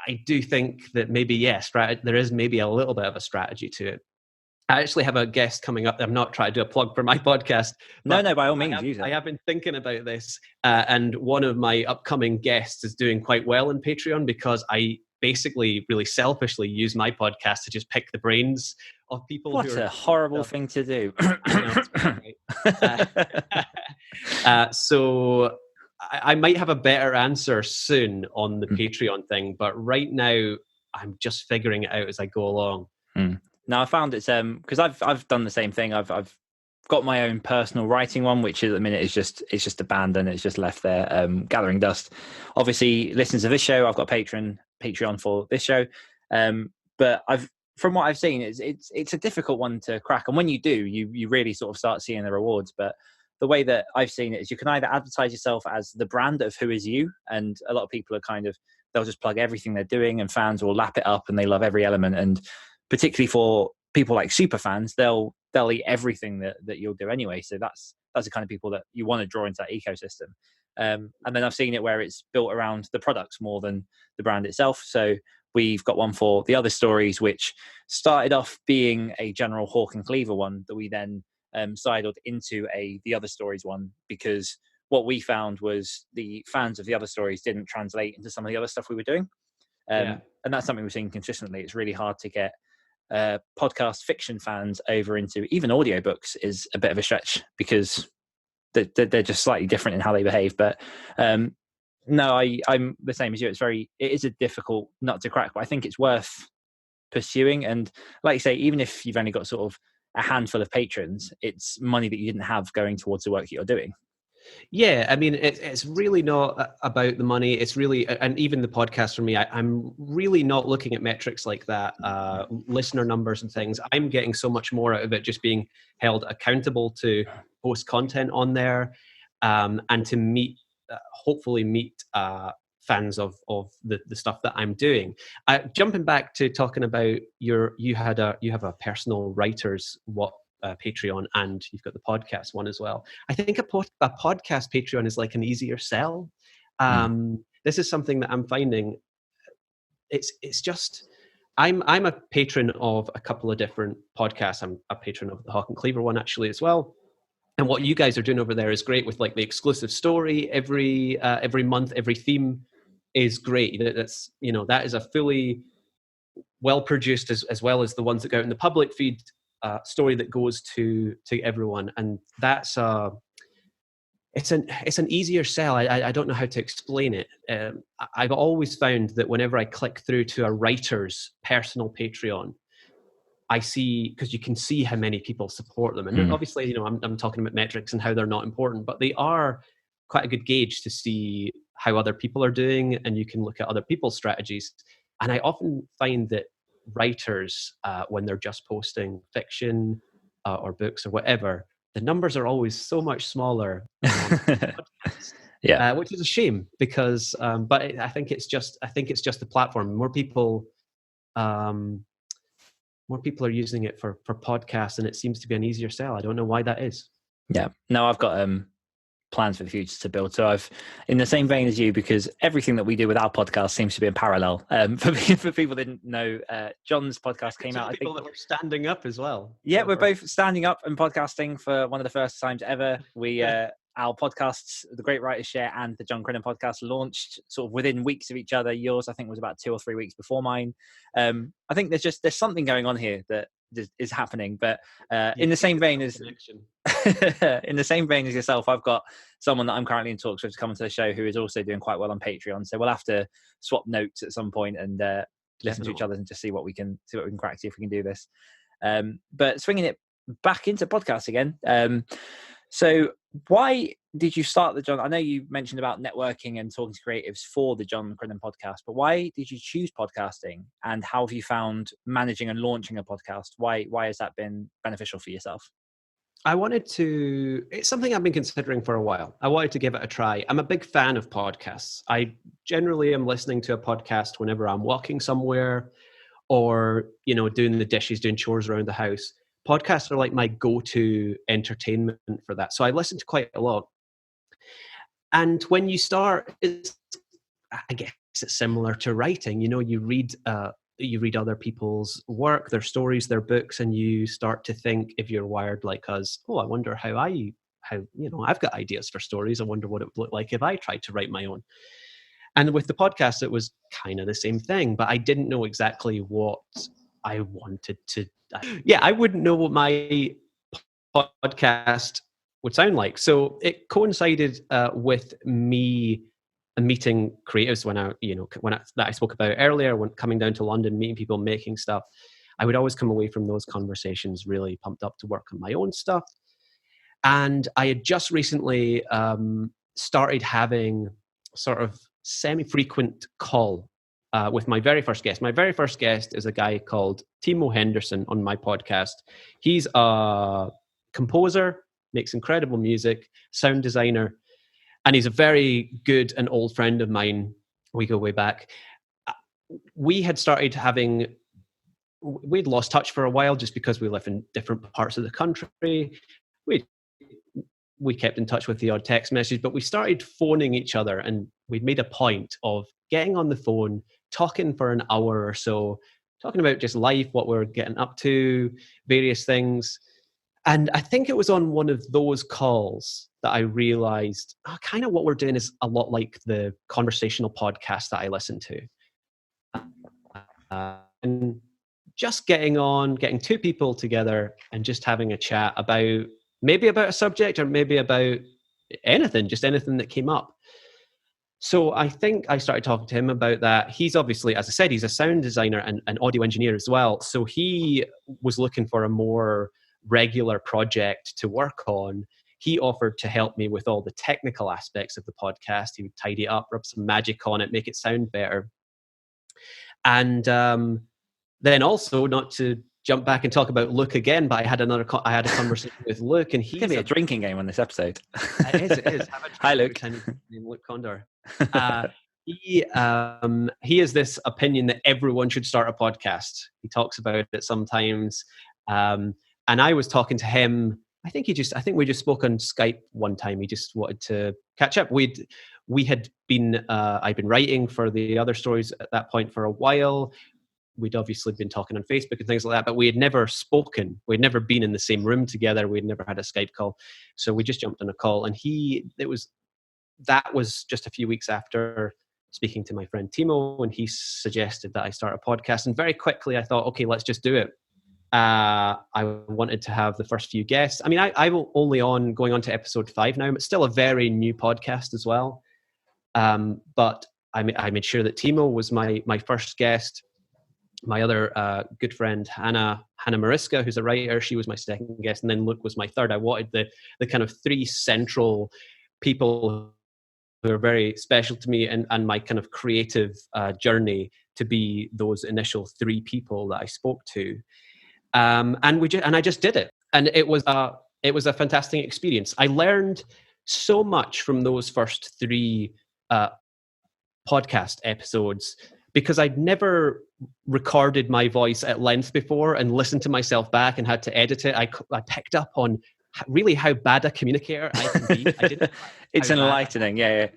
Speaker 3: I do think that maybe, there is maybe a little bit of a strategy to it. I actually have a guest coming up. I'm not trying to do a plug for my podcast.
Speaker 2: No, by all means, use it.
Speaker 3: I have been thinking about this, and one of my upcoming guests is doing quite well in Patreon because I basically really selfishly use my podcast to just pick the brains of people.
Speaker 2: What a horrible thing to do.
Speaker 3: I know, it's great. So I might have a better answer soon on the Patreon thing, but right now I'm just figuring it out as I go along.
Speaker 2: Now I found it's because I've done the same thing. I've got my own personal writing one, which at the minute is just abandoned. It's just left there, gathering dust. Obviously, listeners of this show, I've got Patreon for this show, but from what I've seen, it's a difficult one to crack. And when you do, you really sort of start seeing the rewards. But the way that I've seen it is you can either advertise yourself as the brand of who is you, and a lot of people are they'll just plug everything they're doing, and fans will lap it up and they love every element. And particularly for people like super fans, they'll eat everything that you'll do anyway. So that's the kind of people that you want to draw into that ecosystem. And then I've seen it where it's built around the products more than the brand itself. So we've got one for the other stories, which started off being a general Hawk and Cleaver one that we then sidled into the other stories one, because what we found was the fans of the other stories didn't translate into some of the other stuff we were doing. And that's something we're seeing consistently. It's really hard to get podcast fiction fans over into even audiobooks is a bit of a stretch because they're just slightly different in how they behave. But no, I'm the same as you. It is a difficult nut to crack, but I think it's worth pursuing. And like you say, even if you've only got sort of a handful of patrons, it's money that you didn't have going towards the work that you're doing.
Speaker 3: Yeah, I mean, it's really not about the money. It's really, and even the podcast for me, I'm really not looking at metrics like that, listener numbers and things. I'm getting so much more out of it just being held accountable to post content on there, and to hopefully meet fans of the stuff that I'm doing. Jumping back to talking about you have a personal writer's Patreon, and you've got the podcast one as well. I think a podcast Patreon is like an easier sell. This is something that I'm finding. It's just I'm a patron of a couple of different podcasts. I'm a patron of the Hawk and Cleaver one actually as well. And what you guys are doing over there is great with like the exclusive story every month, every theme is great. That is a fully well produced as well as the ones that go out in the public feed. Story that goes to everyone, and that's it's an easier sell. I don't know how to explain it. I've always found that whenever I click through to a writer's personal Patreon, I see, because you can see how many people support them, and obviously, I'm talking about metrics and how they're not important, but they are quite a good gauge to see how other people are doing, and you can look at other people's strategies. And I often find that writers, when they're just posting fiction or books or whatever, the numbers are always so much smaller on podcasts, which is a shame because but I think it's just the platform. More people are using it for podcasts, and it seems to be an easier sell. I don't know why that is.
Speaker 2: No, I've got plans for the future to build. So I've, in the same vein as you, because everything that we do with our podcast seems to be in parallel. For people that didn't know, John's podcast came out.
Speaker 3: People that were standing up as well.
Speaker 2: Yeah, we're both standing up and podcasting for one of the first times ever. We our podcasts, The Great Writers Share and the John Crinan podcast, launched sort of within weeks of each other. Yours, I think, was about 2 or 3 weeks before mine. I think there's something going on here that is happening. But in the same vein as yourself, I've got someone that I'm currently in talks with to come onto the show who is also doing quite well on Patreon. So we'll have to swap notes at some point and listen to each other and just see what we can crack, see if we can do this. But swinging it back into podcasts again. So why did you start the John? I know you mentioned about networking and talking to creatives for the John Crinan podcast, but why did you choose podcasting, and how have you found managing and launching a podcast? Why has that been beneficial for yourself?
Speaker 3: It's something I've been considering for a while. I wanted to give it a try. I'm a big fan of podcasts. I generally am listening to a podcast whenever I'm walking somewhere or, doing the dishes, doing chores around the house. Podcasts are like my go-to entertainment for that. So I listen to quite a lot. And when you start, I guess it's similar to writing. You read you read other people's work, their stories, their books, and you start to think, if you're wired like us, oh, I wonder how I've got ideas for stories. I wonder what it would look like if I tried to write my own. And with the podcast, it was kind of the same thing, but I didn't know exactly what I wanted to. Yeah, I wouldn't know what my podcast would sound like. So it coincided with me meeting creatives that I spoke about earlier, when coming down to London, meeting people, making stuff. I would always come away from those conversations really pumped up to work on my own stuff. And I had just recently started having sort of semi-frequent call with my very first guest. My very first guest is a guy called Timo Henderson on my podcast. He's a composer, makes incredible music, sound designer, and he's a very good and old friend of mine. We go way back. We'd lost touch for a while just because we live in different parts of the country. We kept in touch with the odd text message, but we started phoning each other, and we'd made a point of getting on the phone, talking for an hour or so, talking about just life, what we're getting up to, various things. And I think it was on one of those calls that I realized kind of what we're doing is a lot like the conversational podcast that I listen to. And just getting two people together and just having a chat about a subject, or maybe about anything that came up. So I think I started talking to him about that. He's obviously, as I said, he's a sound designer and an audio engineer as well. So he was looking for a more regular project to work on. He offered to help me with all the technical aspects of the podcast. He would tidy it up, rub some magic on it, make it sound better. And then also, not to jump back and talk about Luke again, but I had a conversation with Luke, and he's
Speaker 2: going to be a drinking game on this episode.
Speaker 3: It is.
Speaker 2: Hi, Luke.
Speaker 3: Luke Condor. He has this opinion that everyone should start a podcast. He talks about it sometimes. And I was talking to him. I think we just spoke on Skype one time. He just wanted to catch up. I'd been writing for the other stories at that point for a while. We'd obviously been talking on Facebook and things like that, but we had never spoken. We'd never been in the same room together. We'd never had a Skype call. So we just jumped on a call, and that was just a few weeks after speaking to my friend Timo, and he suggested that I start a podcast. And very quickly I thought, okay, let's just do it. I wanted to have the first few guests. I mean, I'm only going on to episode 5 now, but still a very new podcast as well. But I made sure that Timo was my first guest. My other good friend, Hannah Mariska, who's a writer, she was my second guest. And then Luke was my third. I wanted the kind of 3 central people who are very special to me and my kind of creative journey to be those initial 3 people that I spoke to. And I just did it. And it was a fantastic experience. I learned so much from those first 3 podcast episodes, because I'd never recorded my voice at length before and listened to myself back and had to edit it. I picked up on really how bad a communicator I can be.
Speaker 2: It's enlightening, yeah.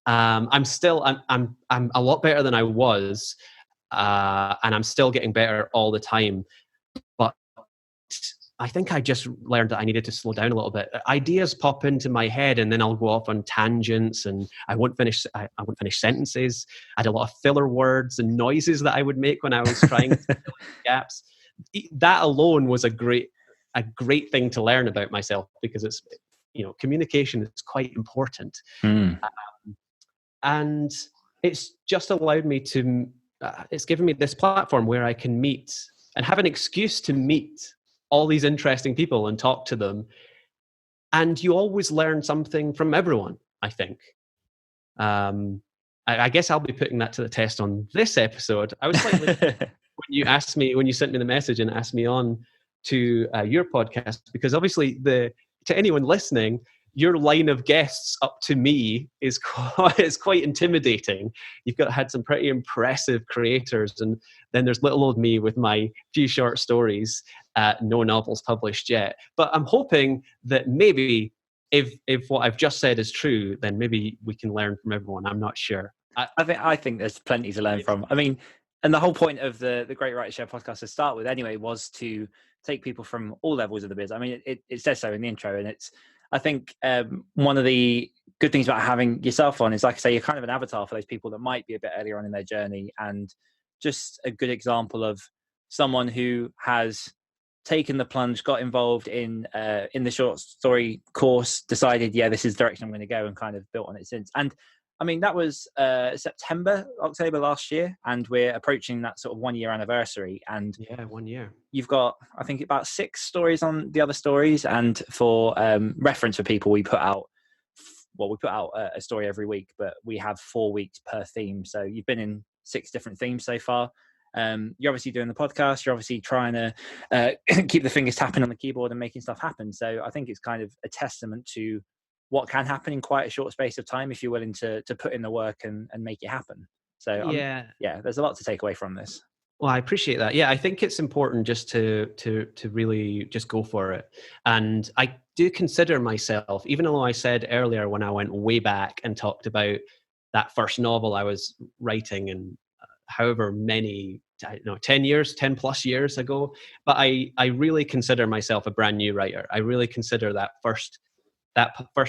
Speaker 3: I'm a lot better than I was, and I'm still getting better all the time. But I think I just learned that I needed to slow down a little bit. Ideas pop into my head, and then I'll go off on tangents, and I won't finish sentences. I had a lot of filler words and noises that I would make when I was trying to fill in gaps. That alone was a great thing to learn about myself, because it's, communication is quite important. And it's just allowed me to, it's given me this platform where I can meet and have an excuse to meet all these interesting people and talk to them. And you always learn something from everyone, I think. I guess I'll be putting that to the test on this episode. I was slightly when you sent me the message and asked me on to your podcast, because obviously to anyone listening, your line of guests up to me is quite intimidating. You've had some pretty impressive creators, and then there's little old me with my few short stories, no novels published yet. But I'm hoping that maybe if what I've just said is true, then maybe we can learn from everyone. I'm not sure.
Speaker 2: I think there's plenty to learn from. I mean, and the whole point of the Great Writers Share podcast to start with anyway was to take people from all levels of the biz. I mean, it says so in the intro, and I think one of the good things about having yourself on is, like I say, you're kind of an avatar for those people that might be a bit earlier on in their journey, and just a good example of someone who has taken the plunge, got involved in the short story course, decided, yeah, this is the direction I'm going to go, and kind of built on it since. And I mean, that was October last year, and we're approaching that sort of 1 year anniversary. And
Speaker 3: yeah, 1 year.
Speaker 2: You've got, I think, about 6 stories on the other stories. And for reference for people, we put out a story every week, but we have 4 weeks per theme. So you've been in 6 different themes so far. You're obviously doing the podcast. You're obviously trying to keep the fingers tapping on the keyboard and making stuff happen. So I think it's kind of a testament to what can happen in quite a short space of time if you're willing to put in the work and make it happen. So there's a lot to take away from this.
Speaker 3: Well, I appreciate that. Yeah, I think it's important just to really just go for it. And I do consider myself, even though I said earlier when I went way back and talked about that first novel I was writing and however many, 10 plus years ago, but I really consider myself a brand new writer. I really consider that first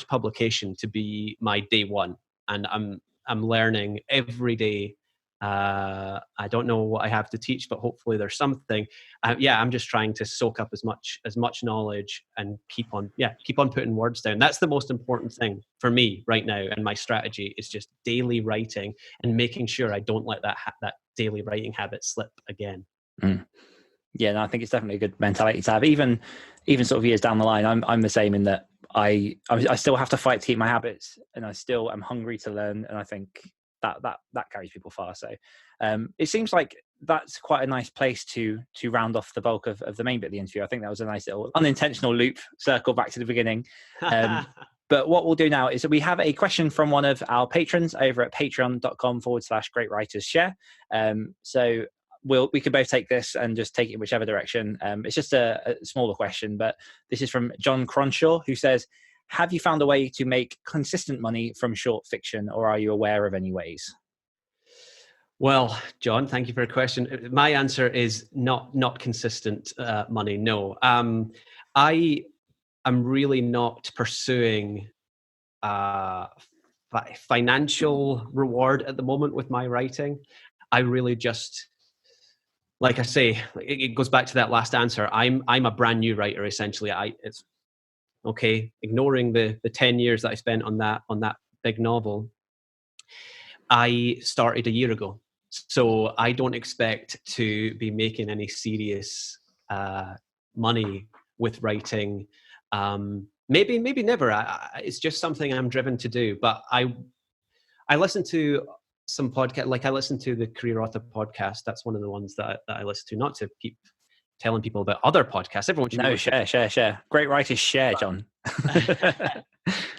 Speaker 3: publication to be my day one, and I'm learning every day. I don't know what I have to teach, but hopefully there's something. I'm just trying to soak up as much knowledge and keep on putting words down. That's the most important thing for me right now, and my strategy is just daily writing and making sure I don't let that daily writing habit slip again.
Speaker 2: Yeah, no, I think it's definitely a good mentality to have. Even sort of years down the line, I'm the same in that I still have to fight to keep my habits, and I still am hungry to learn, and I think that carries people far. So it seems like that's quite a nice place to round off the bulk of the main bit of the interview. I think that was a nice little unintentional loop, circle back to the beginning. But what we'll do now is that we have a question from one of our patrons over at patreon.com/greatwritersshare. So we can both take this and just take it whichever direction. It's just a smaller question, but this is from John Cronshaw, who says, have you found a way to make consistent money from short fiction, or are you aware of any ways?
Speaker 3: Well, John, thank you for your question. My answer is not consistent money. No, I am really not pursuing financial reward at the moment with my writing. I really just, like I say, it goes back to that last answer. I'm a brand new writer essentially. It's okay, ignoring the 10 years that I spent on that big novel. I started a year ago. So I don't expect to be making any serious money with writing. Maybe never. It's just something I'm driven to do. But I listen to some podcast, like I listen to the Career Author podcast. That's one of the ones that I listen to, not to keep telling people about other podcasts. Everyone should
Speaker 2: share. Great writers share, John.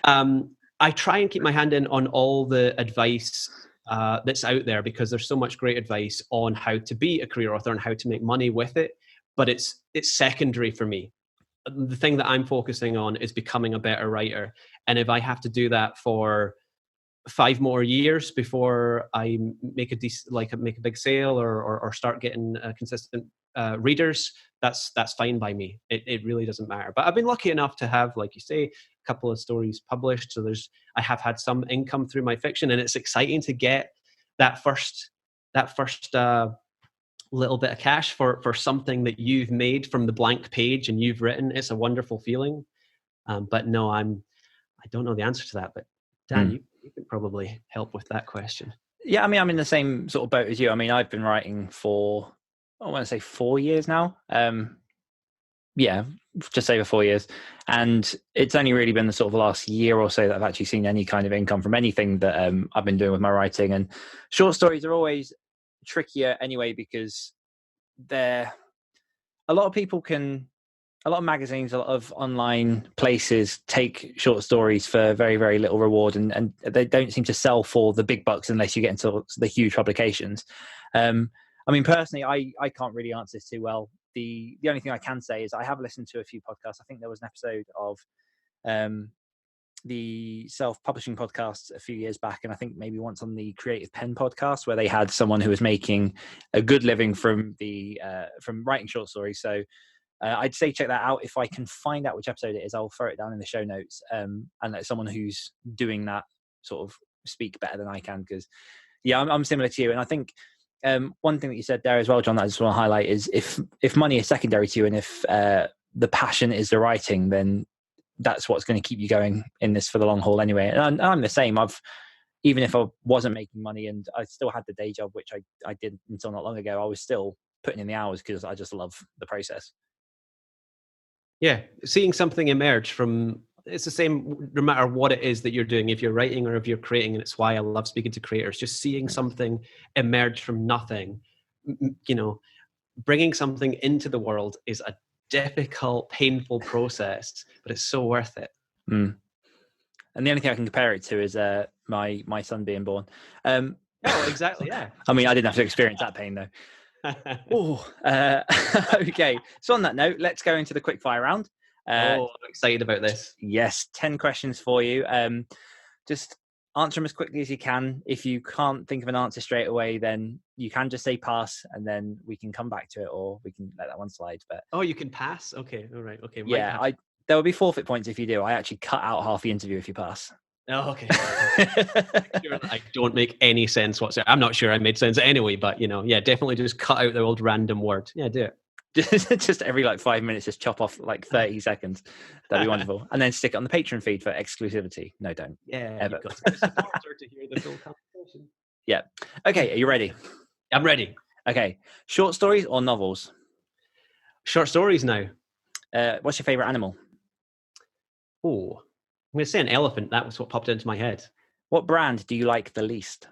Speaker 3: I try and keep my hand in on all the advice that's out there, because there's so much great advice on how to be a career author and how to make money with it. But it's secondary for me. The thing that I'm focusing on is becoming a better writer. And if I have to do that for 5 more years before I make a big sale or start getting consistent readers, that's fine by me. It really doesn't matter. But I've been lucky enough to have, like you say, a couple of stories published. So I have had some income through my fiction, and it's exciting to get that first little bit of cash for something that you've made from the blank page and you've written. It's a wonderful feeling. But no, I don't know the answer to that. But Dan, you could probably help with that question.
Speaker 2: Yeah, I mean, I'm in the same sort of boat as you. I mean, I've been writing for, I want to say 4 years now. Just over 4 years. And it's only really been the sort of last year or so that I've actually seen any kind of income from anything that I've been doing with my writing. And short stories are always trickier anyway, because a lot of magazines, a lot of online places take short stories for very, very little reward, and they don't seem to sell for the big bucks unless you get into the huge publications. I mean, personally, I can't really answer this too well. The only thing I can say is I have listened to a few podcasts. I think there was an episode of the self-publishing podcast a few years back, and I think maybe once on the Creative Pen podcast, where they had someone who was making a good living from writing short stories. So I'd say check that out. If I can find out which episode it is, I'll throw it down in the show notes. And let someone who's doing that sort of speak better than I can, because I'm similar to you. And I think one thing that you said there as well, John, that I just want to highlight is if money is secondary to you, and if the passion is the writing, then that's what's going to keep you going in this for the long haul anyway. And I'm the same. Even if I wasn't making money and I still had the day job, which I did until not long ago, I was still putting in the hours because I just love the process.
Speaker 3: Yeah, seeing something emerge from, it's the same no matter what it is that you're doing, if you're writing or if you're creating, and it's why I love speaking to creators, just seeing something emerge from nothing, bringing something into the world is a difficult, painful process, but it's so worth it.
Speaker 2: And the only thing I can compare it to is my son being born.
Speaker 3: Oh, exactly, yeah.
Speaker 2: I mean, I didn't have to experience that pain though. Okay, so on that note, let's go into the quickfire round.
Speaker 3: I'm excited about this.
Speaker 2: Yes, 10 questions for you. Just answer them as quickly as you can. If you can't think of an answer straight away, then you can just say pass, and then we can come back to it, or we can let that one slide. But
Speaker 3: you can pass? Okay, all right. Okay.
Speaker 2: Yeah, there will be forfeit points if you do. I actually cut out half the interview if you pass.
Speaker 3: Oh, okay. Sure that I don't make any sense whatsoever. I'm not sure I made sense anyway, but definitely just cut out the old random word. Yeah, do it.
Speaker 2: Just every 5 minutes, just chop off 30 seconds. That'd be wonderful. And then stick it on the Patreon feed for exclusivity. No, don't.
Speaker 3: Yeah,
Speaker 2: ever.
Speaker 3: You've got to be a supporter to hear the full conversation.
Speaker 2: Yeah. Okay, are you ready?
Speaker 3: I'm ready.
Speaker 2: Okay. Short stories or novels?
Speaker 3: Short stories now.
Speaker 2: What's your favorite animal?
Speaker 3: Oh, I'm going to say an elephant. That was what popped into my head.
Speaker 2: What brand do you like the least?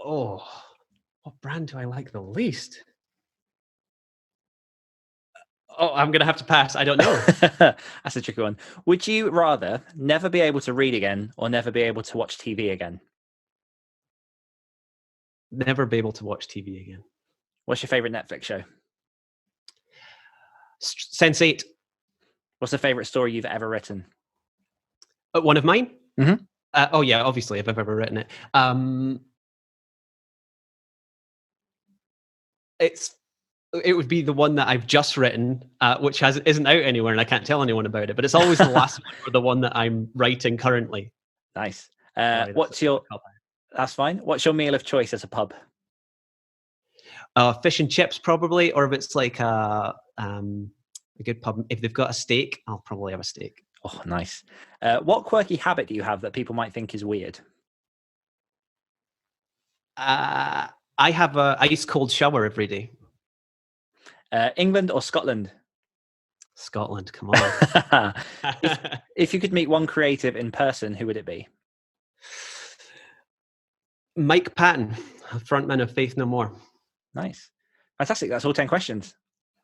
Speaker 3: Oh, what brand do I like the least? Oh, I'm going to have to pass. I don't know.
Speaker 2: That's a tricky one. Would you rather never be able to read again or never be able to watch TV again?
Speaker 3: Never be able to watch TV again.
Speaker 2: What's your favorite Netflix show?
Speaker 3: Sense8.
Speaker 2: What's the favorite story you've ever written?
Speaker 3: One of mine?
Speaker 2: Mm-hmm.
Speaker 3: Oh, yeah, obviously, if I've ever written it. It would be the one that I've just written, which isn't out anywhere, and I can't tell anyone about it. But it's always the last one or the one that I'm writing currently.
Speaker 2: Nice.
Speaker 3: Sorry,
Speaker 2: That's fine. What's your meal of choice at a pub?
Speaker 3: Fish and chips, probably, or if it's a good pub. If they've got a steak, I'll probably have a steak.
Speaker 2: Oh, nice. What quirky habit do you have that people might think is weird?
Speaker 3: I have a ice cold shower every day.
Speaker 2: England or Scotland?
Speaker 3: Scotland, come on.
Speaker 2: If you could meet one creative in person, who would it be?
Speaker 3: Mike Patton, frontman of Faith No More.
Speaker 2: Nice. Fantastic. That's all 10 questions.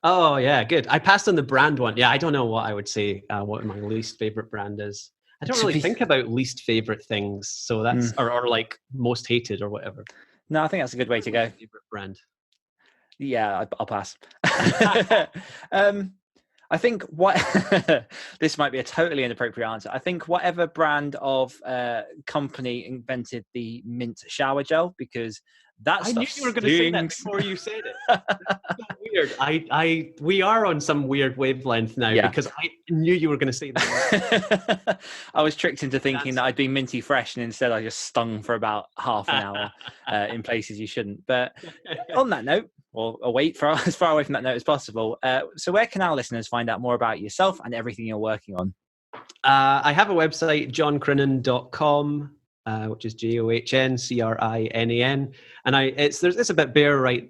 Speaker 3: Oh, yeah, good. I passed on the brand one. Yeah, I don't know what I would say, what my least favorite brand is. I don't really think about least favorite things. So that's, or most hated or whatever.
Speaker 2: No, I think that's a good way to go.
Speaker 3: Favorite brand.
Speaker 2: Yeah, I'll pass. I think this might be a totally inappropriate answer. I think whatever brand of company invented the mint shower gel, because I knew you were going to say that before you said it. That's so weird. We are on some weird wavelength now, because I knew you were going to say that. I was tricked into thinking that I'd be minty fresh, and instead I just stung for about half an hour in places you shouldn't. But on that note, or wait for as far away from that note as possible. So where can our listeners find out more about yourself and everything you're working on?
Speaker 3: I have a website, johncrinan.com, which is JOHNCRINAN. And it's a bit bare right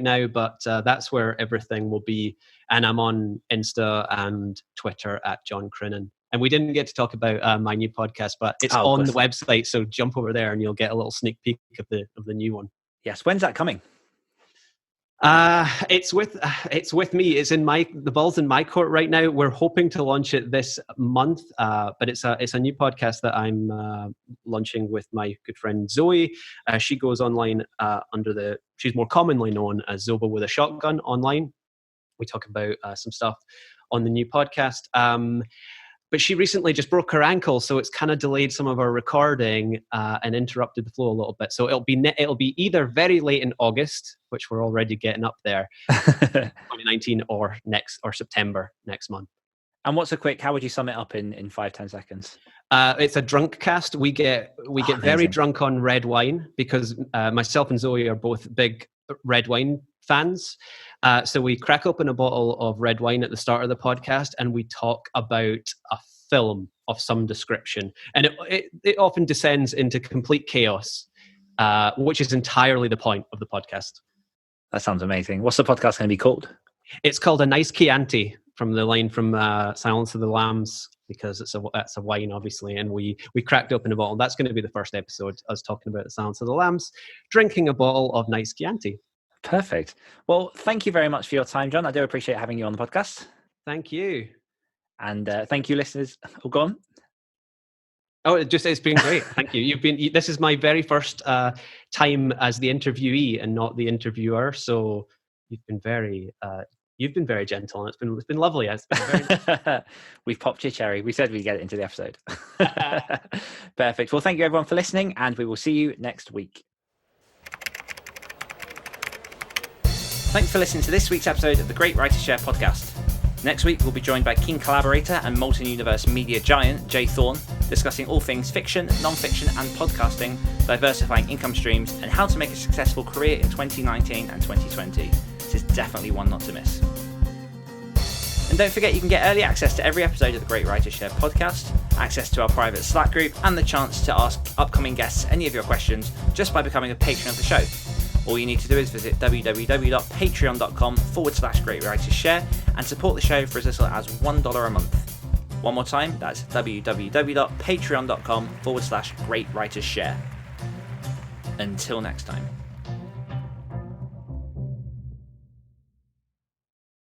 Speaker 3: now, but that's where everything will be. And I'm on Insta and Twitter at John Crinan. And we didn't get to talk about my new podcast, but it's on the website. So jump over there and you'll get a little sneak peek of the new one.
Speaker 2: Yes. When's that coming?
Speaker 3: It's with me. It's the ball's in my court right now. We're hoping to launch it this month, but it's a new podcast that I'm launching with my good friend Zoe. She goes online she's more commonly known as Zoba with a Shotgun online. We talk about some stuff on the new podcast. but she recently just broke her ankle, so it's kind of delayed some of our recording and interrupted the flow a little bit. So it'll be either very late in August, which we're already getting up there, 2019, or September next month.
Speaker 2: And how would you sum it up in 5-10 seconds?
Speaker 3: It's a drunk cast. We get very drunk on red wine because myself and Zoe are both big red wine fans. So we crack open a bottle of red wine at the start of the podcast and we talk about a film of some description. And it often descends into complete chaos, which is entirely the point of the podcast.
Speaker 2: That sounds amazing. What's the podcast going to be called?
Speaker 3: It's called A Nice Chianti, from the line from Silence of the Lambs, because that's a wine, obviously, and we cracked open a bottle. That's going to be the first episode, us talking about the Silence of the Lambs, drinking a bottle of Nice Chianti.
Speaker 2: Perfect. Well, thank you very much for your time, John. I do appreciate having you on the podcast.
Speaker 3: Thank you.
Speaker 2: And thank you, listeners. Oh, go on.
Speaker 3: Oh, it's been great. Thank you. This is my very first time as the interviewee and not the interviewer. So you've been very gentle, and it's been lovely.
Speaker 2: We've popped your cherry. We said we'd get it into the episode. Perfect. Well, thank you everyone for listening, and we will see you next week. Thanks for listening to this week's episode of the Great Writers Share podcast. Next week, we'll be joined by keen collaborator and multi-universe media giant Jay Thorne, discussing all things fiction, non-fiction and podcasting, diversifying income streams, and how to make a successful career in 2019 and 2020. This is definitely one not to miss. And don't forget, you can get early access to every episode of the Great Writers Share podcast, access to our private Slack group, and the chance to ask upcoming guests any of your questions just by becoming a patron of the show. All you need to do is visit www.patreon.com/greatwritersshare and support the show for as little as $1 a month. One more time, that's www.patreon.com/greatwritersshare. Until next time.